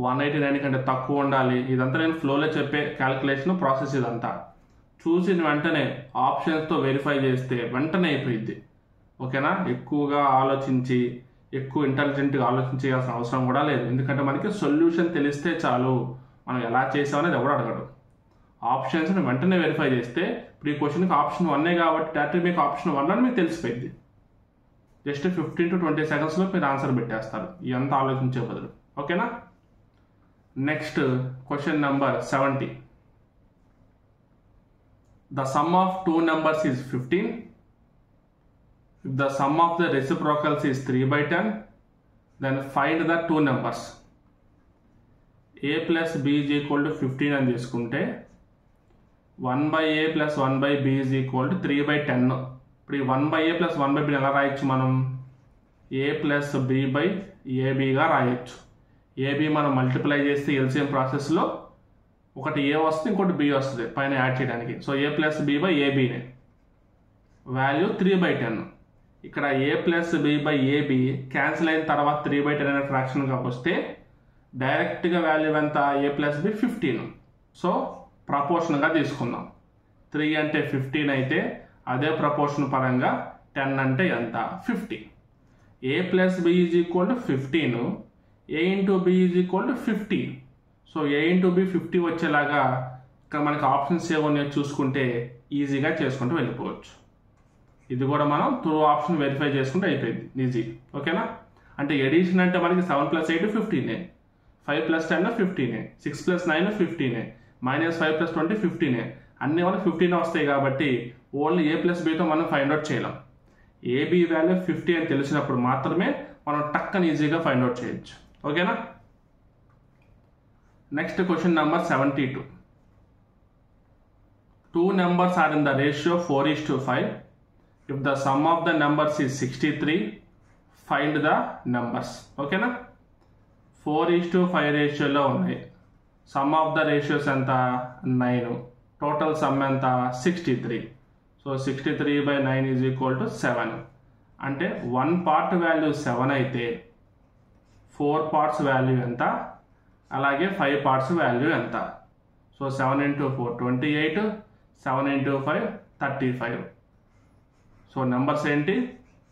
189 కంటే తక్కువ ఉండాలి. ఇదంతా నేను ఫ్లోలో చెప్పే క్యాలిక్యులేషన్ ప్రాసెస్. ఇదంతా చూసిన వెంటనే ఆప్షన్స్తో వెరిఫై చేస్తే వెంటనే అయిపోయింది. ఓకేనా. ఎక్కువగా ఆలోచించి ఎక్కువ ఇంటెలిజెంట్గా ఆలోచించాల్సిన అవసరం కూడా లేదు. ఎందుకంటే మనకి సొల్యూషన్ తెలిస్తే చాలు, మనం ఎలా చేసామనేది ఎవరు అడగడు. ఆప్షన్స్ని వెంటనే వెరిఫై చేస్తే ఇప్పుడు ఈ క్వశ్చన్కి ఆప్షన్ 1 కాబట్టి డైరెక్ట్ మీకు ఆప్షన్ 1 అని మీకు తెలిసిపోయింది. జస్ట్ 15 to 20 secondsలో మీరు ఆన్సర్ పెట్టేస్తారు, ఎంత ఆలోచించే బదులు. ఓకేనా. Next question number 70. The sum of 2 numbers is 15. If the sum of the reciprocals is 3 by 10, then find the 2 numbers. A plus B is equal to 15 అని తీసుకుంటే 1 by A plus 1 by B is equal to 3 by 10. ఇప్పుడు ఈ 1 by A plus 1 by B ఎలా రాయొచ్చు మనం? A plus B by ABగా రాయొచ్చు. AB మనం multiply చేస్తే ఎల్సిఎం ప్రాసెస్లో ఒకటి A వస్తుంది, ఇంకోటి B వస్తుంది పైన యాడ్ చేయడానికి. So A plus B by ABనే వాల్యూ 3 by 10. ఇక్కడ A plus B by AB cancel అయిన తర్వాత 3 by 10 అనే ఫ్రాక్షన్గా వస్తే డైరెక్ట్గా వాల్యూ ఎంత? A plus B 15. సో ప్రపోర్షన్గా తీసుకుందాం. 3 అంటే 15 అయితే అదే ప్రపోర్షన్ పరంగా 10 అంటే ఎంత? 50. A plus B is equal to 15. A into B is equal to 50. So A into B 50 వచ్చేలాగా ఇక్కడ మనకి ఆప్షన్స్ ఏమన్నాయో చూసుకుంటే ఈజీగా చేసుకుంటూ వెళ్ళిపోవచ్చు. ఇది కూడా మనం త్రూ ఆప్షన్ వెరిఫై చేసుకుంటే అయిపోయింది ఈజీ. ఓకేనా. అంటే ఎడిషన్ అంటే మనకి 7 plus 8 15, 5 plus 10 15, 6 plus 9 15, -5 plus 20 15. అన్ని మనకు 15 వస్తాయి కాబట్టి ఓన్లీ A plus Bతో మనం ఫైండ్ అవుట్ చేయలేం. AB వాల్యూ 50 అని తెలిసినప్పుడు మాత్రమే మనం టక్కని ఈజీగా ఫైండ్ అవుట్ చేయొచ్చు. ఓకేనా. Next question number 72. 2 numbers are in the ratio 4:5. If the sum of the numbers is 63, find the numbers. ఓకేనా. 4:5 రేషియోలో ఉన్నాయి. సమ్ ఆఫ్ ద రేషియోస్ ఎంత? 9. టోటల్ సమ్ ఎంత? 63. So 63 by 9 is equal to 7. అంటే 1 part value 7 అయితే 4 parts value ఎంత, అలాగే 5 parts value ఎంత. సో 7 × 4 28, 7 × 5 35. సో నెంబర్స్ ఏంటి,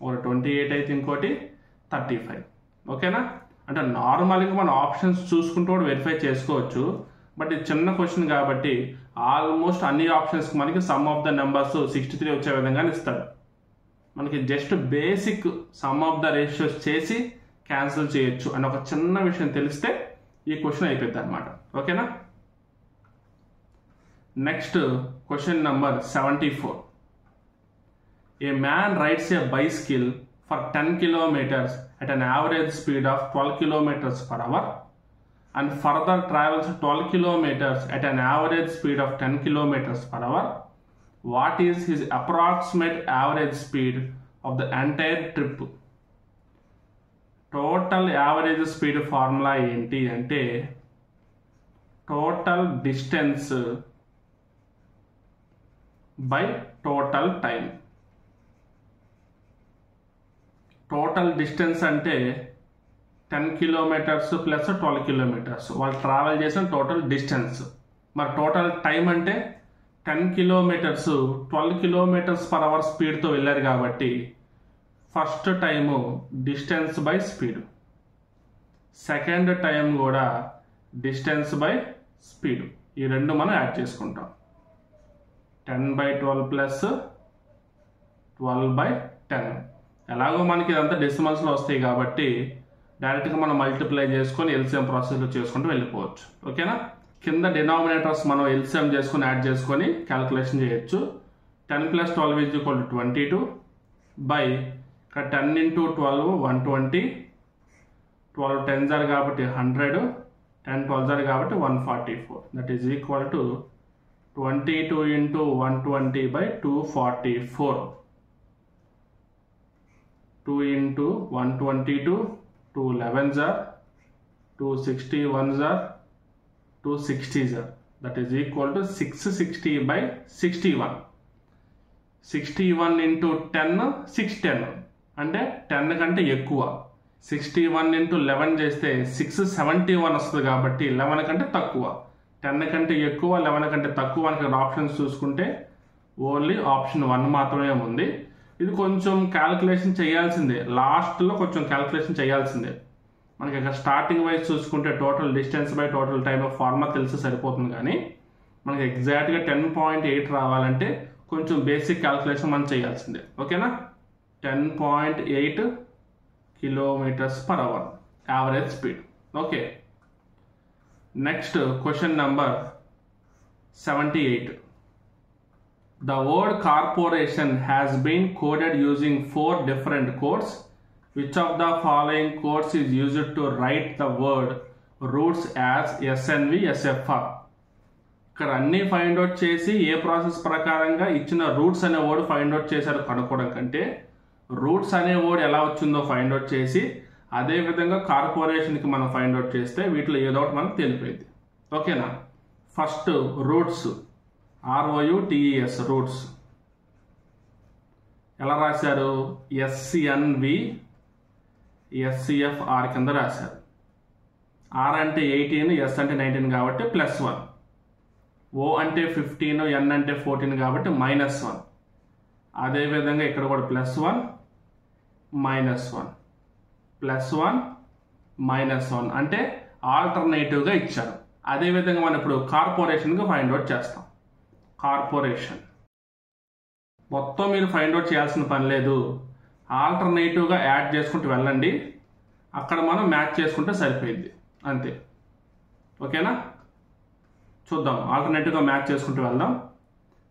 ఒకటి 28 అయితే ఇంకోటి 35. ఓకేనా. అంటే నార్మల్గా మన ఆప్షన్స్ చూసుకుంటూ కూడా వెరిఫై చేసుకోవచ్చు. బట్ ఇది చిన్న క్వశ్చన్ కాబట్టి ఆల్మోస్ట్ అన్ని ఆప్షన్స్కి మనకి సమ్ ఆఫ్ ద నెంబర్స్ 63 వచ్చే విధంగా ఇస్తాడు. మనకి just basic sum of the ratios చేసి క్యాన్సిల్ చేయొచ్చు అని ఒక చిన్న విషయం తెలిస్తే ఈ క్వశ్చన్ అయిపోద్ది అనమాట. ఓకేనా. Next question number 74. A man rides a bicycle for 10 kilometers at an average speed of 12 kilometers per hour and further travels 12 kilometers at an average speed of 10 kilometers per hour. What is his approximate average speed of the entire trip? Total average speed formula ఏంటి అంటే total distance by total time. Total distance అంటే 10 kilometres plus 12 kilometres వాళ్ళు travel చేసిన total distance. మరి total time అంటే 10 kilometres 12 kilometres per hour స్పీడ్తో వెళ్ళారు కాబట్టి first time distance by speed, second time కూడా డిస్టెన్స్ బై స్పీడ్, ఈ రెండు మనం యాడ్ చేసుకుంటాం. 10/12 ప్లస్ 12/10. ఎలాగో మనకి ఇదంతా డెసిమల్స్లో వస్తాయి కాబట్టి డైరెక్ట్గా మనం మల్టిప్లై చేసుకొని ఎల్సిఎం ప్రాసెస్లో చేసుకుంటూ వెళ్ళిపోవచ్చు. ఓకేనా. కింద డినామినేటర్స్ మనం ఎల్సిఎం చేసుకొని యాడ్ చేసుకొని క్యాలిక్యులేషన్ చేయొచ్చు. 10 + 12 = 22 బై ఇక్కడ 10 × 12 120, 12 10s కాబట్టి 100, 10 12s కాబట్టి 144. That is equal to 22 × 120 / 244. 2 × 122, 2 11s are, 2 61s are, 2 60s are. That is equal to 660 / 61. 61 × 10 610 అంటే 10 కంటే ఎక్కువ. 61 × 11 చేస్తే 671 వస్తుంది కాబట్టి 11 కంటే తక్కువ. 10 కంటే ఎక్కువ 11 కంటే తక్కువ మనకి ఆప్షన్స్ చూసుకుంటే ఓన్లీ ఆప్షన్ 1 మాత్రమే ఉంది. ఇది కొంచెం క్యాలిక్యులేషన్ చేయాల్సిందే, లాస్ట్లో కొంచెం క్యాలిక్యులేషన్ చేయాల్సిందే. మనకి ఇక్కడ స్టార్టింగ్ వైజ్ చూసుకుంటే total distance by total time of formula తెలిసి సరిపోతుంది. కానీ మనకి ఎగ్జాక్ట్గా 10.8 రావాలంటే కొంచెం బేసిక్ క్యాలిక్యులేషన్ మనం చేయాల్సిందే. ఓకేనా. 10.8 km/h average speed. Okay. Next question number 78. The word corporation has been coded using 4 different codes. Which of the following codes is used to write the word roots as SNV, SFR? ఇక్కడ అన్ని find out చేసి ఏ process ప్రకారంగా ఇచ్చిన roots అనే word find out చేశారో కనుక్కోవడం కంటే roots అనే వర్డ్ ఎలా వచ్చిందో ఫైండ్ అవుట్ చేసి అదే విధంగా కార్పొరేషన్కి మనం ఫైండ్ అవుట్ చేస్తే వీటిలో ఏదో ఒకటి మనకు తెలిపోయింది. ఓకేనా. ఫస్ట్ రూట్స్, ROUTES రూట్స్ ఎలా రాశారు, SNV SCFR కింద రాశారు. R అంటే 18, S అంటే 19 కాబట్టి +1, O అంటే 15, N అంటే 14 కాబట్టి -1. అదేవిధంగా ఇక్కడ కూడా +1 -1 +1 -1 అంటే ఆల్టర్నేటివ్గా ఇచ్చారు. అదేవిధంగా మనం ఇప్పుడు కార్పొరేషన్గా ఫైండ్ అవుట్ చేస్తాం. కార్పొరేషన్ మొత్తం మీరు ఫైండ్ అవుట్ చేయాల్సిన పని లేదు, ఆల్టర్నేటివ్గా యాడ్ చేసుకుంటూ వెళ్ళండి, అక్కడ మనం మ్యాచ్ చేసుకుంటే సరిపోయింది అంతే. ఓకేనా. చూద్దాం, ఆల్టర్నేటివ్గా మ్యాచ్ చేసుకుంటూ వెళ్దాం.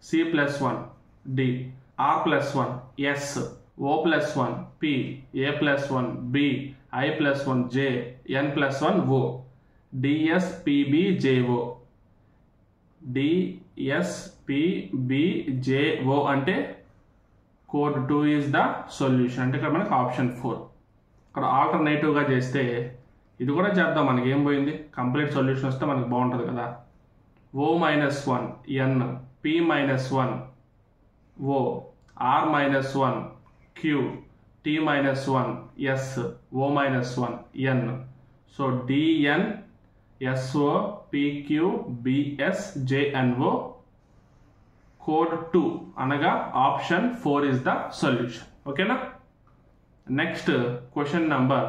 C+1 D, R+1 S, O+1 P, A+1 B, I+1 J, N+1 O, DSPBJO. DSPBJO అంటే కోడ్ 2 ఈజ్ ద సొల్యూషన్. అంటే ఇక్కడ మనకి ఆప్షన్ 4. ఇక్కడ ఆల్టర్నేటివ్గా చేస్తే ఇది కూడా చేద్దాం, మనకి ఏం పోయింది, కంప్లీట్ సొల్యూషన్ వస్తే మనకి బాగుంటుంది కదా. O-1 N, P-1 O, R-1 Q, t minus 1 s o minus 1 n. So dn so pq bs jno code 2 అనగా ఆప్షన్ 4 is the solution. ఓకేనా? Next question number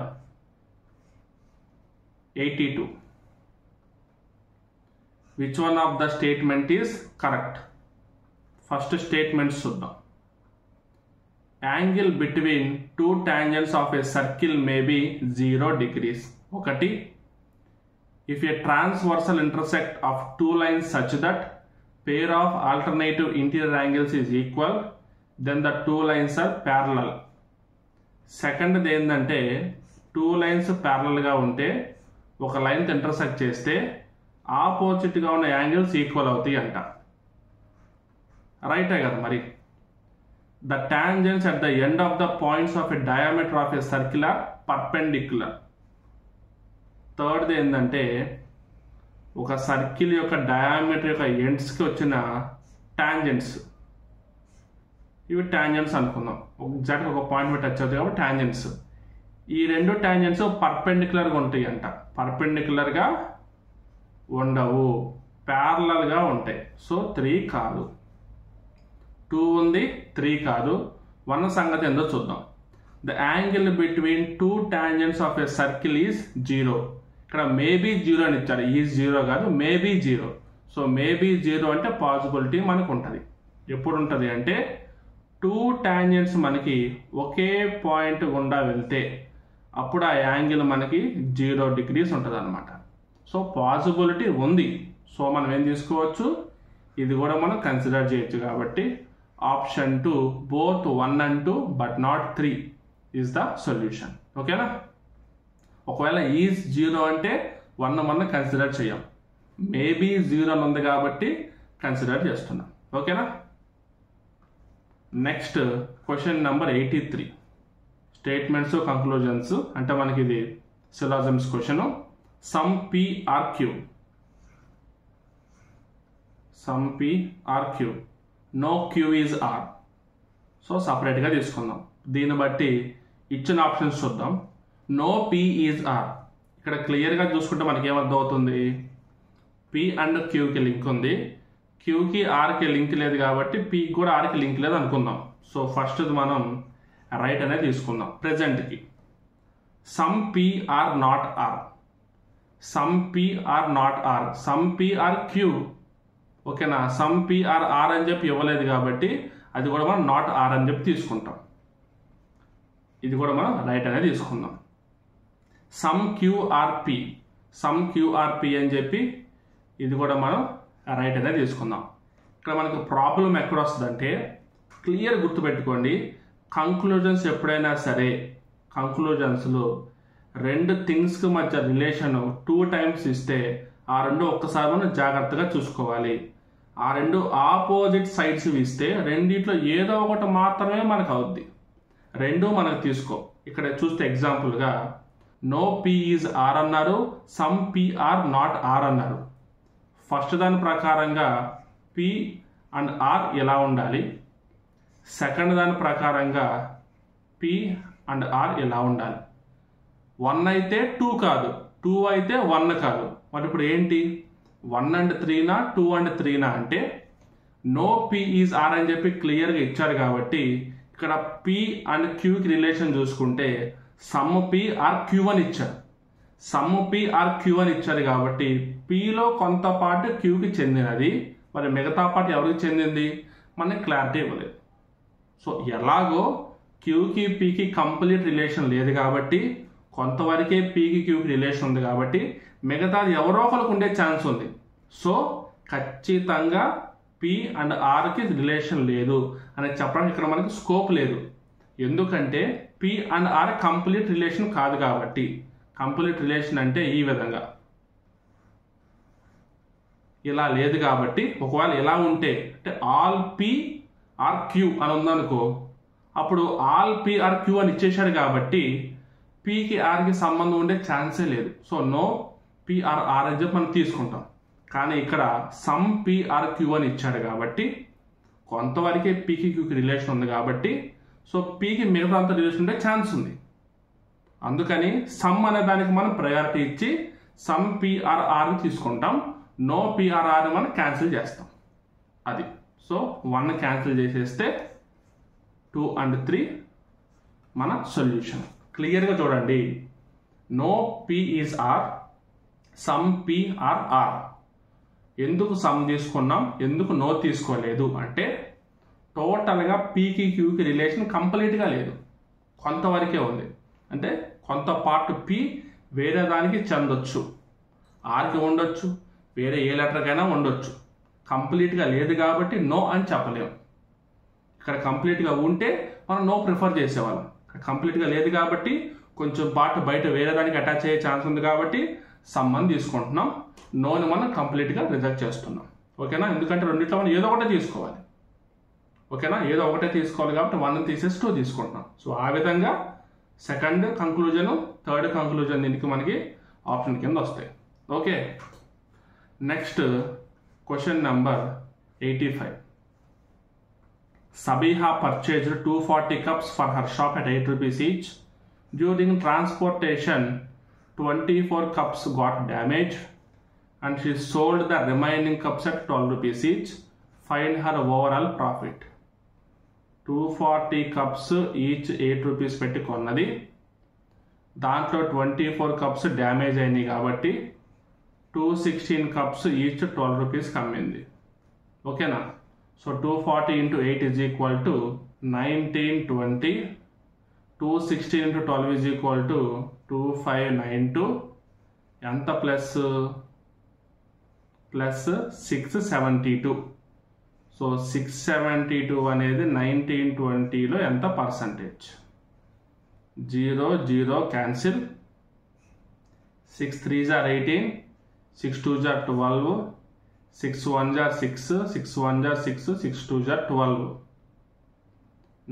82. Which one of the statement is correct? First statement చూద్దాం. Angle between two tangents of a circle may be 0 degrees. ఒకటి, if a transversal intersect of two lines such that pair of alternative interior angles is equal, then the two lines are parallel. Second ఏంటంటే two lines ప్యారలల్గా ఉంటే ఒక లైన్తో intersect చేస్తే ఆపోజిట్గా ఉన్న angles equal అవుతాయి అంట. రైటే కదా మరి. The tangents at the end of the points of a diameter of a circle are perpendicular. థర్డ్ది ఏంటంటే ఒక సర్కిల్ యొక్క డయామీటర్ యొక్క ఎండ్స్కి వచ్చిన టాంజెంట్స్, ఇవి టాంజెంట్స్ అనుకుందాం. ఎగ్జాక్ట్గా ఒక పాయింట్ మీద టచ్ అవుతాయి కాబట్టి టాంజెంట్స్. ఈ రెండు టాంజెంట్స్ పర్పెండిక్యులర్గా ఉంటాయి అంట. పర్పెండిక్యులర్గా ఉండవు, ప్యారలల్గా ఉంటాయి. సో 3 కాదు, 2 ఉంది, 3 కాదు. 1 సంగతి ఏందో చూద్దాం. The angle between two tangents of a circle is 0. ఇక్కడ మేబీ 0 అని ఇచ్చారు. ఈజ్ 0 కాదు, మేబీ 0. సో మేబీ 0 అంటే పాసిబిలిటీ మనకు ఉంటుంది. ఎప్పుడు ఉంటుంది అంటే టూ టాంజెంట్స్ మనకి ఒకే పాయింట్ గుండా వెళ్తే అప్పుడు ఆ యాంగిల్ మనకి 0 degrees ఉంటుంది అనమాట. సో పాసిబిలిటీ ఉంది. సో మనం ఏం తీసుకోవచ్చు, ఇది కూడా మనం కన్సిడర్ చేయొచ్చు. కాబట్టి option 2 both 1 and 2 but not 3 is the solution. ఓకేనా? ఒకవేళ ఈజ్ 0 అంటే 1 మనం కన్సిడర్ చేయం. మేబీ 0 అని ఉంది కాబట్టి కన్సిడర్ చేస్తున్నాం. ఓకేనా? Next question number 83. Statements conclusions అంటే మనకి ఇది syllogisms question. Some p r q, some p r q, no q is r. So సపరేట్గా తీసుకుందాం. దీన్ని బట్టి ఇచ్చిన ఆప్షన్స్ చూద్దాం. No p is r. ఇక్కడ క్లియర్గా చూసుకుంటే మనకి ఏమర్థం అవుతుంది, p అండ్ qకి లింక్ ఉంది, qకి rకి లింక్ లేదు కాబట్టి p కూడా rకి లింక్ లేదు అనుకుందాం. సో ఫస్ట్ మనం రైట్ అనేది తీసుకుందాం ప్రెజెంట్కి. Some p are not r, some p are not r, some p are q. ఓకేనా? సమ్ p ఆర్ r అని చెప్పి ఇవ్వలేదు కాబట్టి అది కూడా మనం నాట్ r అని చెప్పి తీసుకుంటాం. ఇది కూడా మనం రైట్ అనేది తీసుకుందాం. Some q are p, some q are p అని చెప్పి ఇది కూడా మనం రైట్ అనేది తీసుకుందాం. ఇక్కడ మనకు ప్రాబ్లం ఎక్కడ వస్తుందంటే క్లియర్ గుర్తుపెట్టుకోండి, కంక్లూజన్స్ ఎప్పుడైనా సరే కంక్లూజన్స్లో 2 థింగ్స్కి మధ్య రిలేషన్ 2 times ఇస్తే ఆ 2 ఒక్కసారి మనం జాగ్రత్తగా చూసుకోవాలి. ఆ 2 ఆపోజిట్ సైడ్స్ ఇస్తే రెండిట్లో ఏదో ఒకటి మాత్రమే మనకు అవుద్ది. 2 మనకు తీసుకో. ఇక్కడ చూస్తే ఎగ్జాంపుల్గా నో p ఈజ్ r అన్నారు, some p are not r అన్నారు. ఫస్ట్ దాని ప్రకారంగా p అండ్ r ఎలా ఉండాలి, సెకండ్ దాని ప్రకారంగా p అండ్ r ఎలా ఉండాలి. 1 అయితే 2 కాదు, 2 అయితే 1 కాదు. మరి ఇప్పుడు ఏంటి, 1 and 3నా 2 and 3నా అంటే నో p ఈజ్ r అని చెప్పి క్లియర్గా ఇచ్చారు కాబట్టి ఇక్కడ p అండ్ qకి రిలేషన్ చూసుకుంటే సమ్ p ఆర్ q అని ఇచ్చారు. సమ్ p ఆర్ q అని ఇచ్చారు కాబట్టి pలో కొంత పార్ట్ qకి చెందినది, మరి మిగతా పార్ట్ ఎవరికి చెందింది మనకి క్లారిటీ ఇవ్వలేదు. సో ఎలాగో క్యూకి పీకి కంప్లీట్ రిలేషన్ లేదు కాబట్టి కొంతవరకే పీకి క్యూకి రిలేషన్ ఉంది కాబట్టి మిగతాది ఎవరో ఒకరికి ఉండే ఛాన్స్ ఉంది. సో ఖచ్చితంగా పి అండ్ ఆర్కి రిలేషన్ లేదు అని చెప్పడానికి ఇక్కడ మనకి స్కోప్ లేదు. ఎందుకంటే P and R complete relation కాదు కాబట్టి. కంప్లీట్ రిలేషన్ అంటే ఈ విధంగా ఇలా లేదు కాబట్టి, ఒకవేళ ఇలా ఉంటే అంటే ఆల్ పి ఆర్ క్యూ అని ఉందనుకో, అప్పుడు ఆల్ పి ఆర్ క్యూ అని ఇచ్చేసాడు కాబట్టి పికి ఆర్కి సంబంధం ఉండే ఛాన్సే లేదు. సో నో పిఆర్ఆర్ అని చెప్పి మనం తీసుకుంటాం. కానీ ఇక్కడ సమ్ పిఆర్ క్యూ అని ఇచ్చాడు కాబట్టి కొంతవరకే పీకి క్యూకి రిలేషన్ ఉంది కాబట్టి సో పీకి మిగతా అంత రిలేషన్ ఉండే ఛాన్స్ ఉంది. అందుకని సమ్ అనే దానికి మనం ప్రయారిటీ ఇచ్చి సమ్ పిఆర్ఆర్ని తీసుకుంటాం, నో పిఆర్ఆర్ని మనం క్యాన్సిల్ చేస్తాం. అది సో 1 క్యాన్సిల్ చేసేస్తే 2 and 3 మన సొల్యూషన్. క్లియర్గా చూడండి, no P is R, some P R R. ఎందుకు సమ్ తీసుకున్నాం, ఎందుకు నో తీసుకోలేదు అంటే టోటల్గా పీకి క్యూకి రిలేషన్ కంప్లీట్గా లేదు, కొంతవరకే ఉంది. అంటే కొంత పార్ట్ పి వేరే దానికి చెందొచ్చు, ఆర్కి ఉండొచ్చు, వేరే ఏ లెటర్కైనా ఉండొచ్చు. కంప్లీట్గా లేదు కాబట్టి నో అని చెప్పలేము. ఇక్కడ కంప్లీట్గా ఉంటే మనం నో ప్రిఫర్ చేసేవాళ్ళం. కంప్లీట్గా లేదు కాబట్టి కొంచెం పార్ట్ బయట వేరే దానికి అటాచ్ అయ్యే ఛాన్స్ ఉంది కాబట్టి సమ్ అని తీసుకుంటున్నాం, నోని మనం కంప్లీట్గా రిజెక్ట్ చేస్తున్నాం. ఓకేనా? ఎందుకంటే రెండిట్లో మనం ఏదో ఒకటే తీసుకోవాలి. ఓకేనా? ఏదో ఒకటే తీసుకోవాలి కాబట్టి 1 తీసేసి 2 తీసుకుంటున్నాం. సో ఆ విధంగా సెకండ్ కంక్లూజన్, థర్డ్ కంక్లూజన్ దీనికి మనకి ఆప్షన్ కింద వస్తాయి. Okay, next question number 85. Sabiha purchased 240 cups for her shop at 8 rupees each. During transportation, 24 cups got damaged and she sold the remaining cups at 12 rupees each. Find her overall profit. 240 cups each 8 rupees పెట్టి కొన్నది, దాంట్లో 24 cups damage అయినాయి కాబట్టి 216 cups each 12 rupees కమ్మింది. ఓకేనా? So 240 into 8 is equal to 1920. 216 into 12 is equal to 2592. ఎంత plus 672. So 672 అనేది 1920లో ఎంత percentage? 0 0 cancel, 6 3s are 18, 6 2s are 12, 6 1s are 6, 6 1s are 6, 6 2s are 12.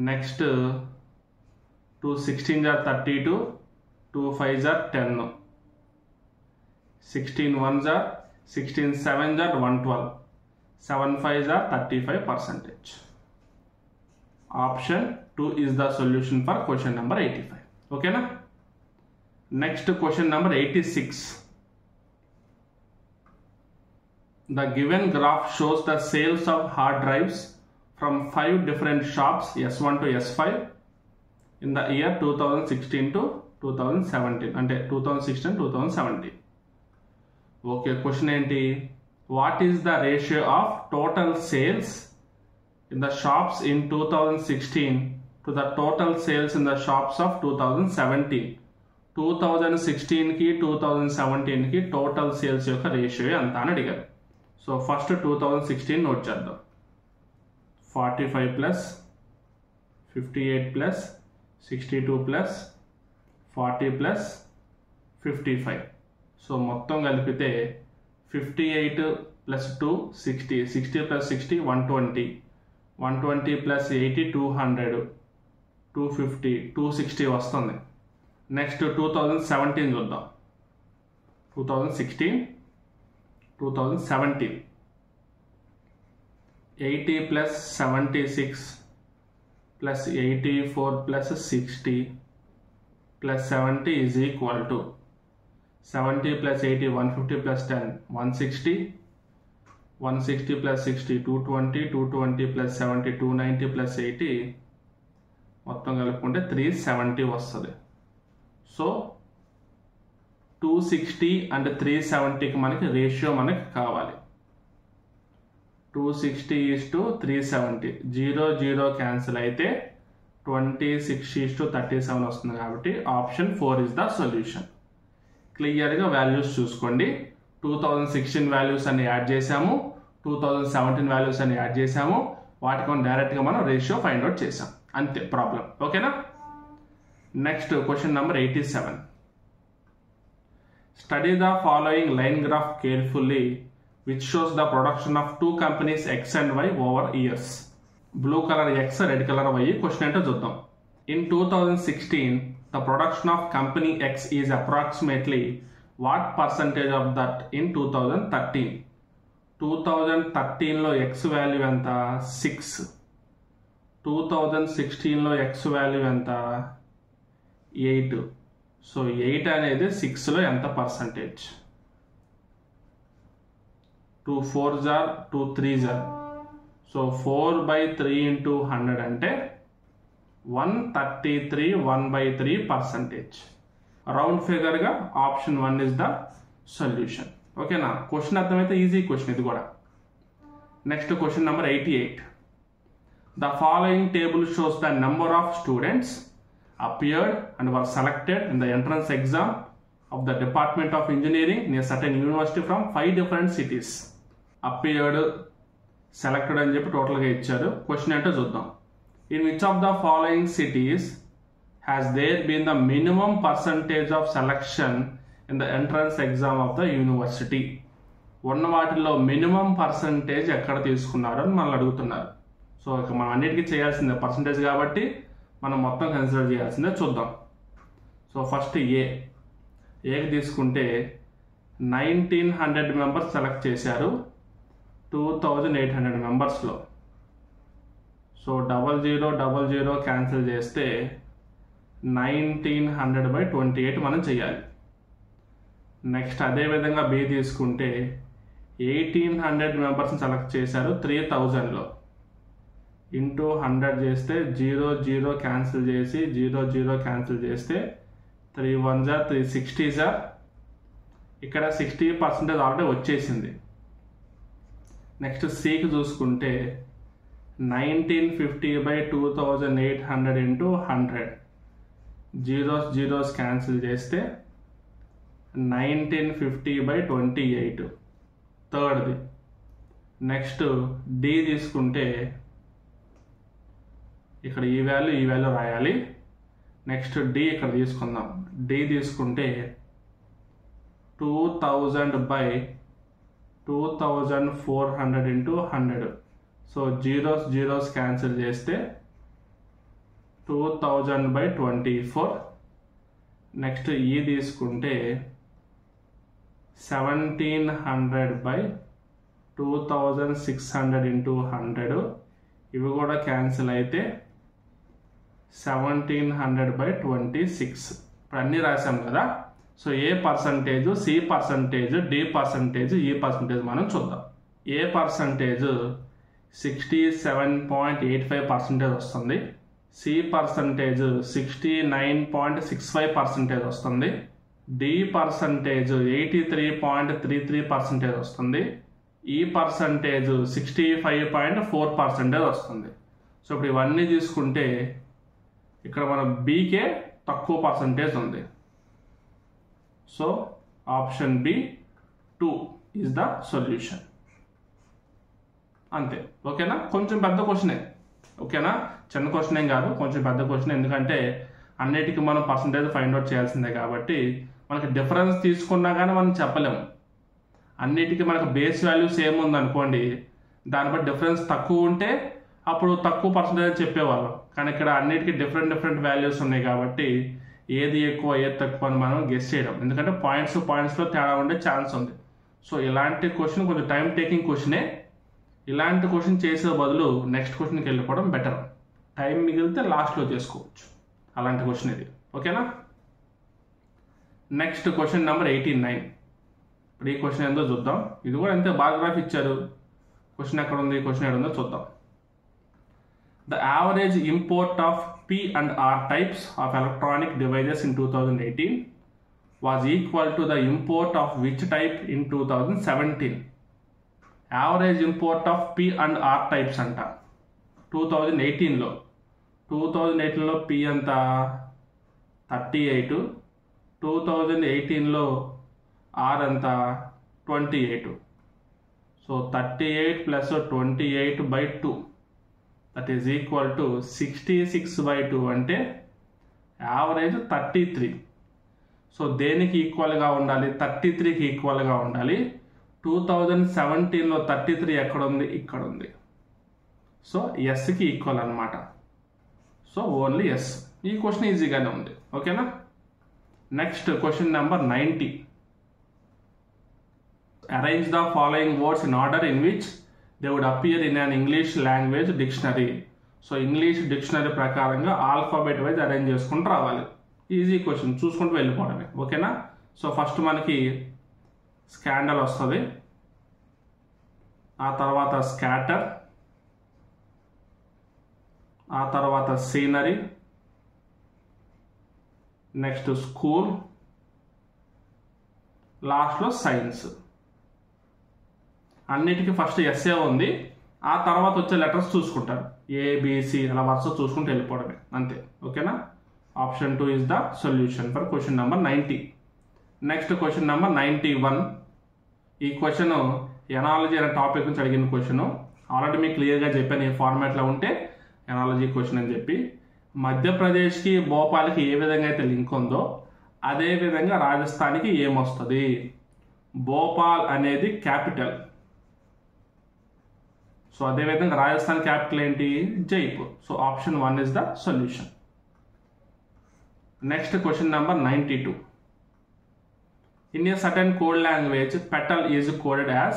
Next 2 16s are 32, 2 5s are 10, 16 1s are 16 7s are 112, 7 5s are 35%. Option 2 is the solution for question number 85. Okay na? Next question number 86. The given graph shows the sales of hard drives from 5 different shops S1 to S5 in the year 2016 to 2017. అంటే 2016 2017. Okay, question ఏంటి? What is the ratio of total sales in the shops in 2016 to the total sales in the shops of 2017? 2016 కి 2017 కి total sales యొక్క ratio ఎంత అని అడిగారు. So first 2016 note చేద్దాం. 45 plus 58 plus 62 plus 40 plus 55. So మొత్తం కలిపితే 58 ప్లస్ 2 60, 60 ప్లస్ 60 120, 120 ప్లస్ 80 200, 250 260 వస్తుంది. నెక్స్ట్ 2017 చూద్దాం. 2016 2017 80 plus 76 plus 84 plus 60 plus 70 is equal to 70 plus 80 150 plus 10 160, 160 plus 60 220, 220 plus 70 290 plus 80 మొత్తం కలుపుకుంటే 370 వస్తుంది. సో 260 అండ్ 370కి మనకి రేషియో మనకి కావాలి. 260:370, 0 0 క్యాన్సిల్ అయితే 26:37 వస్తుంది. కాబట్టి ఆప్షన్ 4 ఇస్ ద సొల్యూషన్. క్లియర్గా వాల్యూస్ చూసుకోండి. 2016 వాల్యూస్ అన్ని యాడ్ చేసాము, 2017 వాల్యూస్ అన్ని యాడ్ చేసాము, వాటికి డైరెక్ట్గా మనం రేషియో ఫైండ్ అవుట్ చేసాం, అంతే ప్రాబ్లం. ఓకేనా? Next question number 87. Study the following line graph carefully which shows the production of 2 companies X and Y over years. Blue colour X, red colour Y. Question ఏంటో చూద్దాం. In 2016 the production of company X is approximately what percentage of that in 2013? 2013లో X value ఎంత? 6. 2016లో x value ఎంత 8. So 8 అనేది 6లో ఎంత percentage? 2 4s are 2 3s are. సో 4/3 into 100 అంటే 133 1/3%. Round ఫిగర్గా ఆప్షన్ 1 ఇస్ ద సొల్యూషన్. ఓకేనా? క్వశ్చన్ అర్థమైతే ఈజీ క్వశ్చన్ ఇది కూడా. Next question number 88. The following table shows the number of students appeared and were selected in the entrance exam of the Department of Engineering in a certain university from 5 different cities. Appeared, selected అని చెప్పి టోటల్గా ఇచ్చారు. Question ఏంటో చూద్దాం. In which of the following cities has there been the minimum percentage of selection in the entrance exam of the university? ఉన్న వాటిల్లో minimum percentage ఎక్కడ తీసుకున్నారు అని మనల్ని అడుగుతున్నారు. సో ఇక మనం అన్నిటికీ చేయాల్సిందే పర్సంటేజ్ కాబట్టి మనం మొత్తం కన్సిడర్ చేయాల్సిందే. చూద్దాం. సో ఫస్ట్ ఏకి తీసుకుంటే 1900 మెంబర్స్ సెలెక్ట్ చేశారు 2800 మెంబర్స్లో. సో 0000 క్యాన్సిల్ చేస్తే 1900/28 మనం చేయాలి. నెక్స్ట్ అదేవిధంగా బి తీసుకుంటే 1800 మెంబర్స్ని సెలెక్ట్ చేశారు 3000లో. ఇంటూ 100 చేస్తే 00 క్యాన్సిల్ చేసి 00 క్యాన్సిల్ చేస్తే 3 1s are 360s are. ఇక్కడ 60% ఆల్రెడీ వచ్చేసింది. నెక్స్ట్ సికి చూసుకుంటే 1950/2800 ఇంటూ 100. జీరోస్ క్యాన్సిల్ చేస్తే 1950/28 థర్డ్ది. నెక్స్ట్ డి తీసుకుంటే ఇక్కడ ఈ వాల్యూ రాయాలి. నెక్స్ట్ డి ఇక్కడ తీసుకుందాం. డి తీసుకుంటే 2000/2400 ఇంటూ 100. సో జీరోస్ క్యాన్సిల్ చేస్తే 2000/24. నెక్స్ట్ ఈ తీసుకుంటే 1700/2600 ఇంటూ 100. ఇవి కూడా క్యాన్సిల్ అయితే 1700/26. ఇప్పుడు అన్నీ రాసాం కదా. So A percentage, C percentage, D percentage, E percentage మనం చూద్దాం. ఏ పర్సంటేజ్ 67.85% వస్తుంది. సి పర్సంటేజ్ 69.65% వస్తుంది. డి పర్సంటేజ్ 83.33% వస్తుంది. ఈ పర్సంటేజ్ 65.4% వస్తుంది. సో ఇప్పుడు ఇవన్నీ తీసుకుంటే ఇక్కడ మన బీకే తక్కువ పర్సంటేజ్ ఉంది. So option B 2 is the solution. అంతే. ఓకేనా? కొంచెం పెద్ద క్వశ్చనే. ఓకేనా? చిన్న క్వశ్చన్ ఏం కాదు, కొంచెం పెద్ద క్వశ్చన్. ఎందుకంటే అన్నిటికీ మనం పర్సంటేజ్ ఫైండ్ అవుట్ చేయాల్సిందే కాబట్టి మనకి డిఫరెన్స్ తీసుకున్నా కానీ మనం చెప్పలేము. అన్నిటికీ మనకు బేస్ వాల్యూ సేమ్ ఉంది అనుకోండి, దాన్ని బట్టి డిఫరెన్స్ తక్కువ ఉంటే అప్పుడు తక్కువ పర్సంటేజ్ చెప్పేవాళ్ళం. కానీ ఇక్కడ అన్నిటికీ డిఫరెంట్ వాల్యూస్ ఉన్నాయి కాబట్టి ఏది ఎక్కువ ఏది తక్కువ అని మనం గెస్ చేయడం. ఎందుకంటే పాయింట్స్లో తేడా ఉండే ఛాన్స్ ఉంది. సో ఇలాంటి క్వశ్చన్ కొంచెం టైం టేకింగ్ క్వశ్చనే. ఇలాంటి క్వశ్చన్ చేసే బదులు నెక్స్ట్ క్వశ్చన్కి వెళ్ళిపోవడం బెటర్. టైం మిగిలితే లాస్ట్లో చేసుకోవచ్చు. అలాంటి క్వశ్చన్ ఇది. ఓకేనా? Next question number 89. ఇప్పుడు ఈ క్వశ్చన్ ఏందో చూద్దాం. ఇది కూడా అంతే, బాయోగ్రఫీ ఇచ్చారు. క్వశ్చన్ ఎక్కడ ఉంది, క్వశ్చన్ ఎక్కడ ఉందో చూద్దాం. The average import of P and R types of electronic devices in 2018 was equal to the import of which type in 2017? Average import of P and R types అంట 2018లో. 2018లో P అంత 38, 2018లో R అంత 28. So 38 + 28/2 that is equal to 66/2 అంటే average 33. So దేనికి ఈక్వల్గా ఉండాలి? 33కి ఈక్వల్గా ఉండాలి. 2017లో 33 ఎక్కడ ఉంది? ఇక్కడ ఉంది. సో ఎస్కి ఈక్వల్ అనమాట. So only S. ఈ క్వశ్చన్ ఈజీగానే ఉంది. ఓకేనా? Next question number 90. Arrange the following words in order in which they would appear in an English language dictionary. So English dictionary ప్రకారంగా ఆల్ఫాబెట్ వైజ్ అరేంజ్ చేసుకుంటూ రావాలి. Easy question, చూసుకుంటూ వెళ్ళిపోవడమే. ఓకేనా? సో ఫస్ట్ మనకి స్కాండల్ వస్తుంది, ఆ తర్వాత స్కాటర్, ఆ తర్వాత సీనరీ, నెక్స్ట్ స్కూల్, లాస్ట్లో సైన్స్. అన్నిటికీ ఫస్ట్ ఎస్ఏ ఉంది, ఆ తర్వాత వచ్చే లెటర్స్ చూసుకుంటారు. ఏబిసి అలా వరుస చూసుకుంటూ వెళ్ళిపోవడమే అంతే. ఓకేనా? Option 2 is the solution for question number 90. Next question number 91. ఈ క్వశ్చన్ ఎనాలజీ అనే టాపిక్ నుంచి అడిగిన క్వశ్చన్. ఆల్రెడీ మీకు క్లియర్గా చెప్పాను ఈ ఫార్మాట్లో ఉంటే ఎనాలజీ క్వశ్చన్ అని చెప్పి. మధ్యప్రదేశ్కి భోపాల్కి ఏ విధంగా అయితే లింక్ ఉందో అదే విధంగా రాజస్థాన్కి ఏమొస్తుంది? భోపాల్ అనేది క్యాపిటల్. సో అదేవిధంగా రాజస్థాన్ క్యాపిటల్ ఏంటి? Jaipur. So option 1 is the solution. Next question number 92. In a certain code language, petal is coded as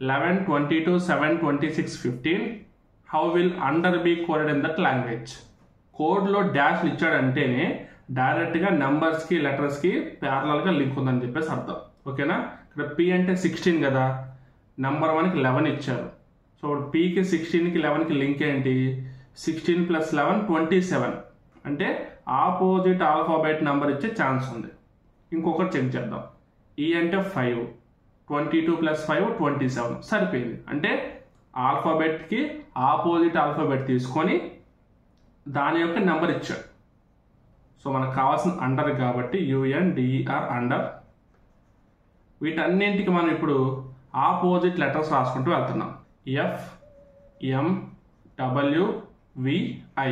11, 22, 7, 26, 15. How will under be coded in that language? కోడ్లో డాష్ ఇచ్చాడంటేనే డైరెక్ట్గా నెంబర్స్కి లెటర్స్కి ప్యారలల్గా లింక్ ఉందని చెప్పేసి అర్థం. ఓకేనా? ఇక్కడ పి అంటే 16 కదా, నెంబర్ 1కి 11 ఇచ్చారు. సో పీకి 16కి 11కి లింక్ ఏంటి? 16 + 11 27. అంటే ఆపోజిట్ ఆల్ఫాబెట్ నెంబర్ ఇచ్చే ఛాన్స్ ఉంది. ఇంకొకటి చెక్ చేద్దాం. ఈ అంటే 5, 22 + 5 27 సరిపోయింది. అంటే ఆల్ఫాబెట్కి ఆపోజిట్ ఆల్ఫాబెట్ తీసుకొని దాని యొక్క నెంబర్ ఇచ్చాడు. సో మనకు కావాల్సిన అండర్ కాబట్టి UNDER అండర్. వీటన్నింటికి మనం ఇప్పుడు ఆపోజిట్ లెటర్స్ రాసుకుంటూ వెళ్తున్నాం. FMWVI.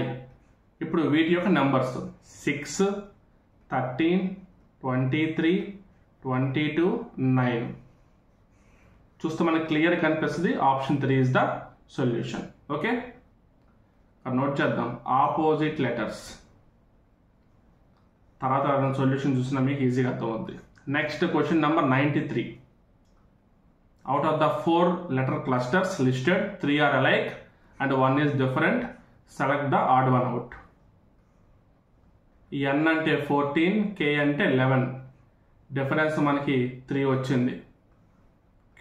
ఇప్పుడు వీటి యొక్క నెంబర్స్ 6, 13, 23, 22, 9 చూస్తే మనకి క్లియర్ కనిపిస్తుంది. Option 3 is the solution. Okay, note చేద్దాం. ఆపోజిట్ లెటర్స్ తర్వాత సొల్యూషన్ చూసినా మీకు ఈజీగా అర్థమవుతుంది. Next question number 93. Out of the 4 letter clusters listed, 3 are alike and 1 is different. Select the odd one out. N అంటే 14, K అంటే 11. Difference మనకి 3 వచ్చింది.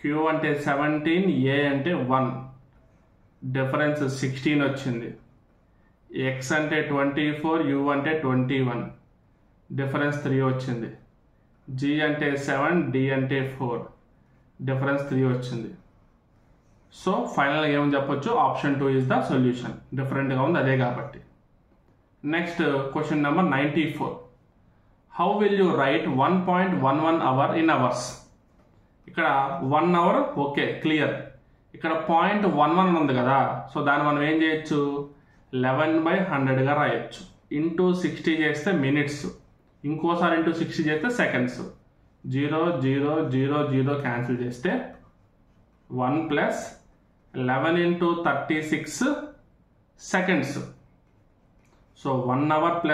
Q అంటే 17, A అంటే 1. డిఫరెన్స్ 16 వచ్చింది. X అంటే 24, U అంటే 21. డిఫరెన్స్ 3 వచ్చింది. G అంటే 7, D అంటే 4. డిఫరెన్స్ 3 వచ్చింది. సో ఫైనల్గా ఏమని చెప్పొచ్చు? Option 2 is the solution. డిఫరెంట్గా ఉంది అదే కాబట్టి. Next question number 94. How will you write 1.11 hour in hours? ఇక్కడ 1 అవర్ ఓకే క్లియర్. ఇక్కడ 0.11 ఉంది కదా, సో దాన్ని మనం ఏం చేయొచ్చు? 11/100గా రాయొచ్చు. ఇంటూ 60 చేస్తే మినిట్స్, ఇంకోసారి ఇంటూ 60 చేస్తే సెకండ్స్. 0 0 0 0 క్యాన్సిల్ చేస్తే 1 + 11 × 36 seconds. So 1 hour +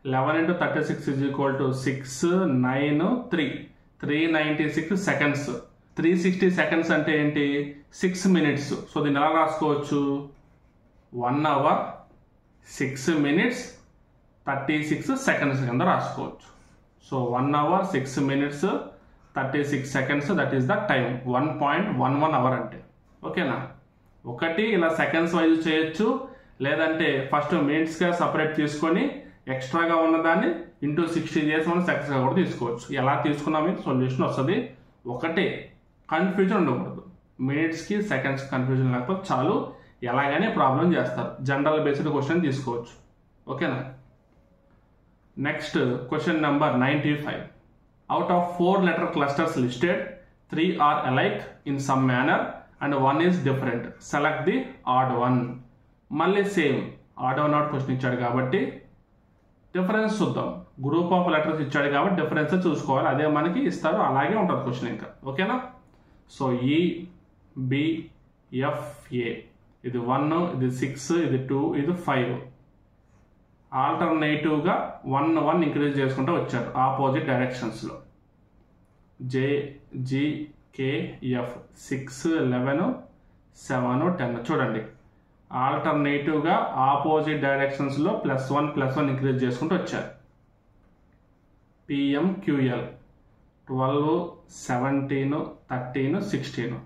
11 × 36 = 6, 9, 3 396 seconds. 360 seconds అంటే ఏంటి? 6 మినిట్స్. సో దీన్ని ఎలా రాసుకోవచ్చు? 1 అవర్ 6 మినిట్స్ 36 సెకండ్స్ కింద రాసుకోవచ్చు. So 1 hour 6 minutes 36 seconds, that is the time. 1.11 hour అంటే. ఓకేనా? ఒకటి ఇలా సెకండ్స్ వైజ్ చేయొచ్చు, లేదంటే ఫస్ట్ మినిట్స్గా సపరేట్ తీసుకొని ఎక్స్ట్రాగా ఉన్నదాన్ని ఇంటూ 60 చేసి మనం సెకండ్స్గా కూడా తీసుకోవచ్చు. ఎలా తీసుకున్నా మీకు సొల్యూషన్ వస్తుంది. ఒకటే, కన్ఫ్యూజన్ ఉండకూడదు. మినిట్స్కి సెకండ్స్ కన్ఫ్యూజన్ లేకపోతే చాలు, ఎలాగైనా ప్రాబ్లం చేస్తారు. జనరల్ బేస్డ్ క్వశ్చన్ తీసుకోవచ్చు. ఓకేనా? Next question number 95. Out of 4 letter clusters listed, 3 are alike in some manner and 1 is different. Select the odd one. మళ్ళీ same odd one out question ఇచ్చాడు కాబట్టి difference చూద్దాం. గ్రూప్ ఆఫ్ లెటర్స్ ఇచ్చాడు కాబట్టి difference చూసుకోవాలి. అదే మనకి ఇస్తారు, అలాగే ఉంటుంది క్వశ్చన్ ఇంకా. ఓకేనా? సో EBFA ఇది 1, ఇది 6, ఇది 2, ఇది 5. ఆల్టర్నేటివ్గా 1 1 ఇంక్రీజ్ చేసుకుంటూ వచ్చారు ఆపోజిట్ డైరెక్షన్స్లో. JGKF 6, 11, 7, 10 చూడండి. ఆల్టర్నేటివ్గా ఆపోజిట్ డైరెక్షన్స్లో +1 ఇంక్రీజ్ చేసుకుంటూ వచ్చారు. PMQL 12, 17, 13, 16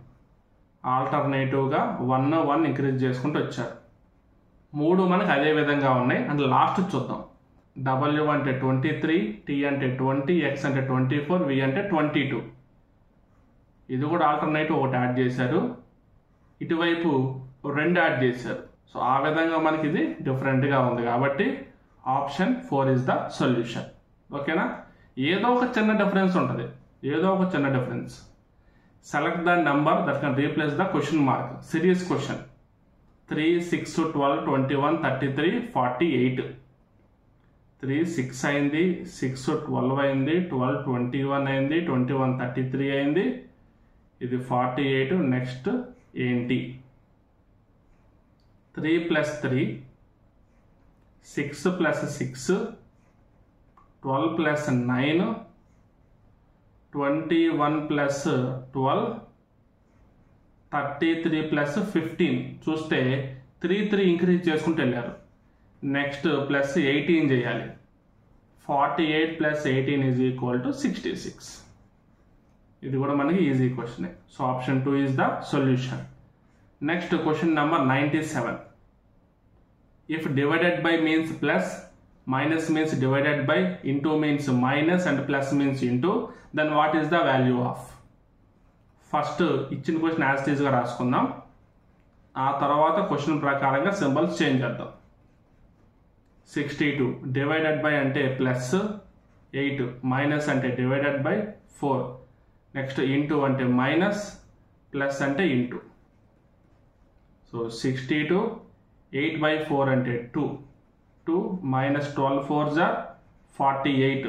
ఆల్టర్నేటివ్గా 1 ఇంక్రీజ్ చేసుకుంటూ వచ్చారు. 3 మనకు అదే విధంగా ఉన్నాయి. అండ్ లాస్ట్ చూద్దాం. W అంటే 23, T అంటే 20, X అంటే 24, V అంటే 22. ఇది కూడా ఆల్టర్నేటివ్ ఒకటి యాడ్ చేశారు, ఇటువైపు 2 యాడ్ చేశారు. సో ఆ విధంగా మనకి ఇది డిఫరెంట్గా ఉంది కాబట్టి ఆప్షన్ 4 ఇస్ ద సొల్యూషన్. ఓకేనా? ఏదో ఒక చిన్న డిఫరెన్స్ ఉంటుంది, ఏదో ఒక చిన్న difference. Select the number that can replace the question mark. Series question 3, 6, 12, 21, 33, 48. 3, 6 అయింది, 6, 12 అయింది, 12, 21 అయింది, 21, 33 అయింది, ఇది 48. నెక్స్ట్ ఏంటి? 3 + 3, 6 + 6, 12 + 9, 21 + 12, 33 + 15. చూస్తే 3 ఇంక్రీజ్ చేసుకుంటూ వెళ్ళారు. నెక్స్ట్ +18 చేయాలి. 48 + 18 = 66. ఇది కూడా మనకి easy question. So option 2 is the solution. Next question number 97. If divided by means plus, minus means divided by, into means minus and plus means into, then what is the value of? First ఇచ్చిన question as టీజ్గా రాసుకుందాం. ఆ తర్వాత question ప్రకారంగా symbols change చేద్దాం. 62 divided by అంటే +8, minus అంటే divided by 4, next into అంటే మైనస్, ప్లస్ అంటే ఇంటూ. సో 62, 8/4 అంటే 2, 2 minus 12 4s are 48.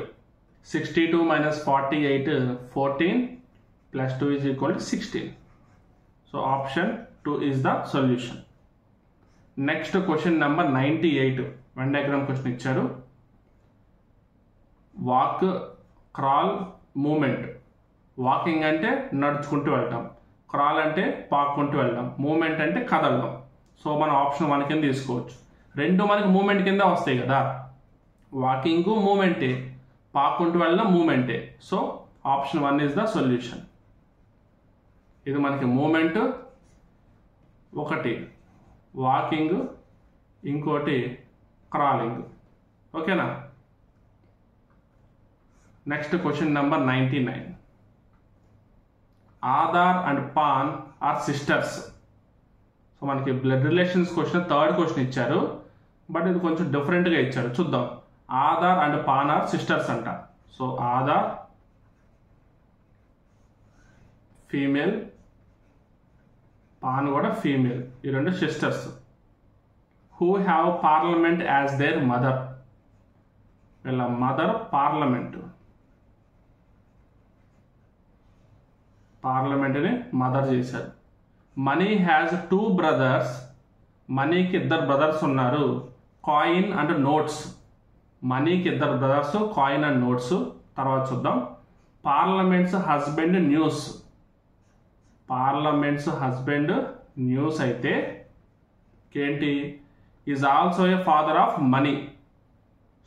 62 minus 48, 14, plus 2 is equal to 16. So option 2 is the solution. Next question number 98. Venn diagram question ఇచ్చారు. Walk, crawl, movement. Walking అంటే నడుచుకుంటూ వెళ్తాం, crawl అంటే పాక్కుంటూ వెళ్దాం, moment అంటే కదలడం. సో మనం ఆప్షన్ 1 కింద తీసుకోవచ్చు. రెండు మనకి మూమెంట్ కింద వస్తాయి కదా, వాకింగ్ మూమెంటే, పాక్కుంటూ వెళ్ళడం మూమెంటే. So option 1 is the solution. ఇది మనకి మూమెంట్ ఒకటి, వాకింగ్ ఇంకోటి, క్రాలింగ్. ఓకేనా? Next question number 99. Aadhaar and PAN are sisters. So మనకి blood relations question third question ఇచ్చారు, బట్ ఇది కొంచెం డిఫరెంట్గా ఇచ్చారు. చూద్దాం. Aadhaar and PAN are sisters అంట. సో ఆధార్ ఫీమేల్, పాన్ కూడా ఫీమేల్, ఈ రెండు sisters. Who have parliament as their mother. వీళ్ళ మదర్ పార్లమెంట్ని మదర్ చేశారు. Money has 2 brothers. మనీకి 2 brothers ఉన్నారు. Coin and notes. మనీకి 2 brothers, కాయిన్ అండ్ నోట్స్. తర్వాత చూద్దాం. Parliaments husband news. Parliaments husband news అయితే ఏంటి? Is also a father of money.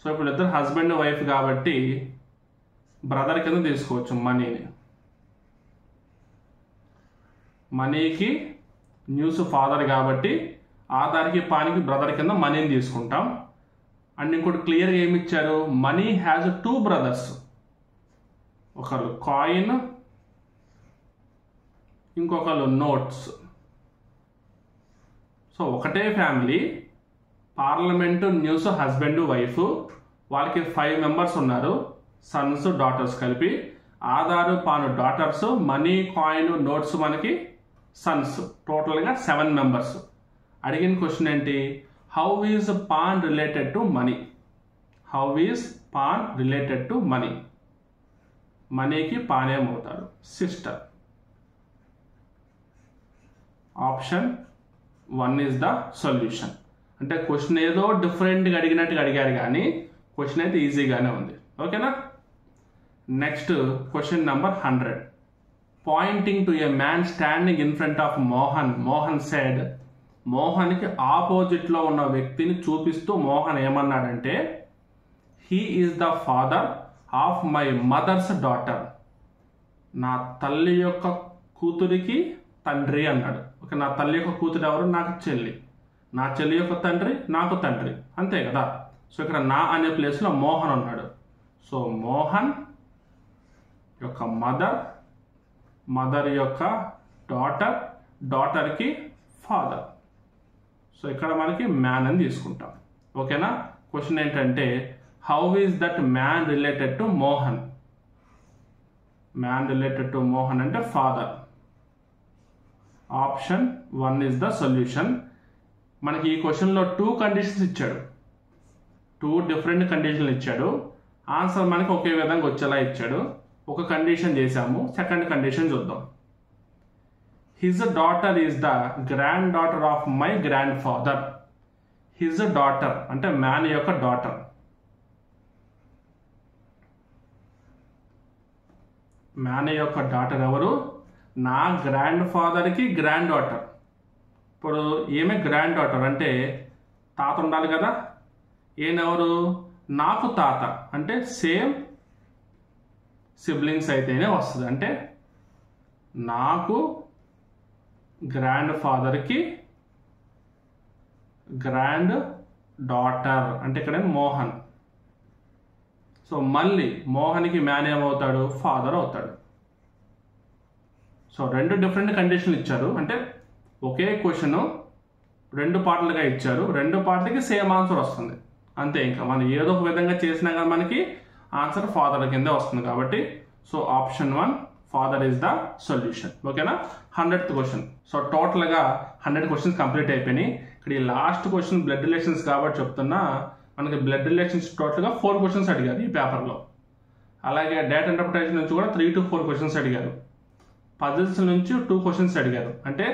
So ఇప్పుడు ఇద్దరు హస్బెండ్ వైఫ్ కాబట్టి బ్రదర్ కింద తీసుకోవచ్చు మనీని. మనీకి న్యూస్ ఫాదర్ కాబట్టి ఆధార్కి పానికి బ్రదర్ కింద మనీని తీసుకుంటాం. అండ్ ఇంకోటి క్లియర్గా ఏమి ఇచ్చారు? Money has 2 brothers. ఒకరు కాయిన్, ఇంకొకరు నోట్స్. సో ఒకటే family, parliament news husband wife, వాళ్ళకి 5 members ఉన్నారు, సన్స్ డాటర్స్ కలిపి. ఆధారు పాను డాటర్స్, మనీ కాయిన్ నోట్స్ మనకి సన్స్, టోటల్గా 7 members. అడిగిన క్వశ్చన్ ఏంటి? How is pan related to money? How is pan related to money? మనీకి పాన్ ఏమవుతారు? Sister. Option 1 is the solution. అంటే క్వశ్చన్ ఏదో డిఫరెంట్గా అడిగినట్టుగా అడిగారు, కానీ క్వశ్చన్ అయితే ఈజీగానే ఉంది. ఓకేనా? Next question number 100. Pointing to a man standing in front of Mohan, Mohan said, మోహన్కి ఆపోజిట్లో ఉన్న వ్యక్తిని చూపిస్తూ మోహన్ ఏమన్నాడంటే, he is the father of my mother's daughter. నా తల్లి యొక్క కూతురికి తండ్రి అన్నాడు. ఓకే, నా తల్లి యొక్క కూతురు ఎవరు? నాకు చెల్లి. నా చెల్లి యొక్క తండ్రి నాకు తండ్రి, అంతే కదా. సో ఇక్కడ నా అనే ప్లేస్లో మోహన్ ఉన్నాడు. సో మోహన్ యొక్క మదర్ యొక్క డాటర్కి ఫాదర్. సో ఇక్కడ మనకి మ్యాన్ అని తీసుకుంటాం. ఓకేనా. క్వశ్చన్ ఏంటంటే, how is that man related to Mohan? Man related to Mohan అంటే father. Option 1 is the solution. మనకి ఈ క్వశ్చన్లో 2 కండిషన్స్ ఇచ్చాడు, 2 డిఫరెంట్ కండిషన్లు ఇచ్చాడు. ఆన్సర్ మనకి ఒకే విధంగా వచ్చేలా ఇచ్చాడు. ఒక కండిషన్ చేశాము, సెకండ్ కండిషన్ చూద్దాం. His daughter is the grand daughter of my grand father. His daughter అంటే మ్యాన్ యొక్క డాటర్. మ్యాన్ యొక్క డాటర్ ఎవరు? నా గ్రాండ్ ఫాదర్కి గ్రాండ్ డాటర్. ఇప్పుడు ఏమే గ్రాండ్ డాటర్ అంటే తాత ఉండాలి కదా. ఈయనెవరు? నాకు తాత. అంటే సేమ్ సిబ్లింగ్స్ అయితేనే వస్తుంది. అంటే నాకు గ్రాండ్ ఫాదర్కి గ్రాండ్ డాటర్ అంటే ఇక్కడ మోహన్. సో మళ్ళీ మోహన్కి మ్యాన్ ఏమవుతాడు? ఫాదర్ అవుతాడు. సో 2 డిఫరెంట్ కండిషన్లు ఇచ్చారు. అంటే ఒకే క్వశ్చన్ 2 పార్ట్లుగా ఇచ్చారు. 2 పార్ట్లకి సేమ్ ఆన్సర్ వస్తుంది, అంతే. ఇంకా మనం ఏదో ఒక విధంగా చేసినా కానీ మనకి ఆన్సర్ ఫాదర్ కిందే వస్తుంది కాబట్టి so option 1 father is the solution. ఓకేనా. 100th question. సో టోటల్గా 100 క్వశ్చన్స్ కంప్లీట్ అయిపోయినాయి. ఇక్కడ ఈ లాస్ట్ క్వశ్చన్ బ్లడ్ రిలేషన్స్ కాబట్టి చెప్తున్నా, మనకి బ్లడ్ రిలేషన్స్ టోటల్గా 4 క్వశ్చన్స్ అడిగారు ఈ పేపర్లో. అలాగే డేటా ఇంటర్ప్రిటేషన్ నుంచి కూడా 3 to 4 క్వశ్చన్స్ అడిగారు. పజిల్స్ నుంచి 2 క్వశ్చన్స్ అడిగారు. అంటే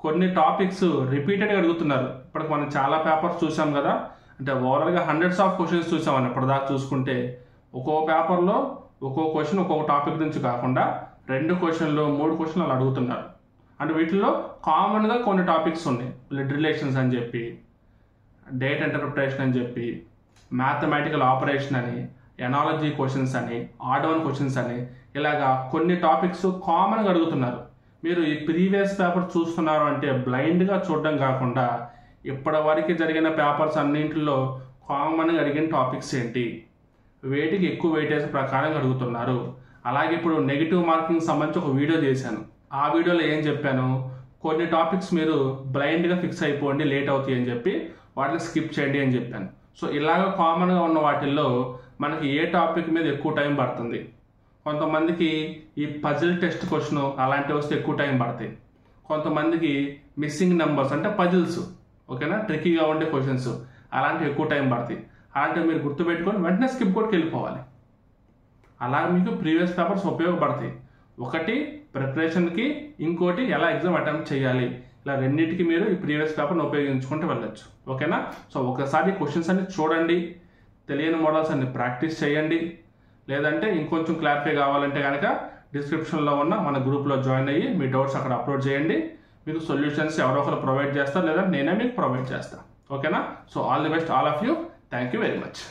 కొన్ని టాపిక్స్ రిపీటెడ్గా అడుగుతున్నారు. ఇప్పటికి మనం చాలా పేపర్స్ చూసాం కదా. అంటే ఓవరాల్గా హండ్రెడ్స్ ఆఫ్ క్వశ్చన్స్ చూసామని ఇప్పటిదాకా చూసుకుంటే, ఒక్కో పేపర్లో ఒక్కో క్వశ్చన్ ఒక్కొక్క టాపిక్ నుంచి కాకుండా 2 క్వశ్చన్లు 3 క్వశ్చన్లు అలా అడుగుతున్నారు. అంటే వీటిలో కామన్గా కొన్ని టాపిక్స్ ఉన్నాయి. బ్లడ్ రిలేషన్స్ అని చెప్పి, డేటా ఇంటర్ప్రిటేషన్ అని చెప్పి, మ్యాథమెటికల్ ఆపరేషన్ అని, ఎనాలజీ క్వశ్చన్స్ అని, ఆర్డోన్ క్వశ్చన్స్ అని, ఇలాగా కొన్ని టాపిక్స్ కామన్గా అడుగుతున్నారు. మీరు ఈ ప్రీవియస్ పేపర్ చూస్తున్నారు అంటే బ్లైండ్గా చూడడం కాకుండా ఇప్పటి వరకు జరిగిన పేపర్స్ అన్నింటిలో కామన్గా అడిగిన టాపిక్స్ ఏంటి, వేటికి ఎక్కువ వెయిటేజ్ ప్రకారంగా అడుగుతున్నారు. అలాగే ఇప్పుడు నెగిటివ్ మార్కింగ్ సంబంధించి ఒక వీడియో చేశాను. ఆ వీడియోలో ఏం చెప్పాను? కొన్ని టాపిక్స్ మీరు బ్లైండ్గా ఫిక్స్ అయిపోండి, లేట్ అవుతాయి అని చెప్పి వాటిని స్కిప్ చేయండి అని చెప్పాను. సో ఇలాగ కామన్గా ఉన్న వాటిల్లో మనకి ఏ టాపిక్ మీద ఎక్కువ టైం పడుతుంది? కొంతమందికి ఈ పజిల్ టెస్ట్ క్వశ్చన్ అలాంటివి వస్తే ఎక్కువ టైం పడతాయి. కొంతమందికి మిస్సింగ్ నెంబర్స్ అంటే పజిల్స్, ఓకేనా, ట్రిక్కీగా ఉండే క్వశ్చన్స్ అలాంటివి ఎక్కువ టైం పడతాయి. అలాంటివి మీరు గుర్తుపెట్టుకొని వెంటనే స్కిప్ కొట్టుకు వెళ్ళిపోవాలి. అలా మీకు ప్రీవియస్ పేపర్స్ ఉపయోగపడతాయి. ఒకటి ప్రిపరేషన్కి, ఇంకోటి ఎలా ఎగ్జామ్ అటెంప్ట్ చేయాలి. ఇలా రెండింటికి మీరు ఈ ప్రీవియస్ పేపర్ని ఉపయోగించుకుంటూ వెళ్ళొచ్చు. ఓకేనా. సో ఒకసారి క్వశ్చన్స్ అన్ని చూడండి, తెలియని మోడల్స్ అన్ని ప్రాక్టీస్ చేయండి. లేదంటే ఇంకొంచెం క్లారిఫై కావాలంటే కనుక డిస్క్రిప్షన్లో ఉన్న మన గ్రూప్లో జాయిన్ అయ్యి మీ డౌట్స్ అక్కడ అప్లోడ్ చేయండి. మీకు సొల్యూషన్స్ ఎవరో ఒకరు ప్రొవైడ్ చేస్తారు, లేదా నేనే మీకు ప్రొవైడ్ చేస్తాను. ఓకేనా. So all the best all of you. Thank you very much.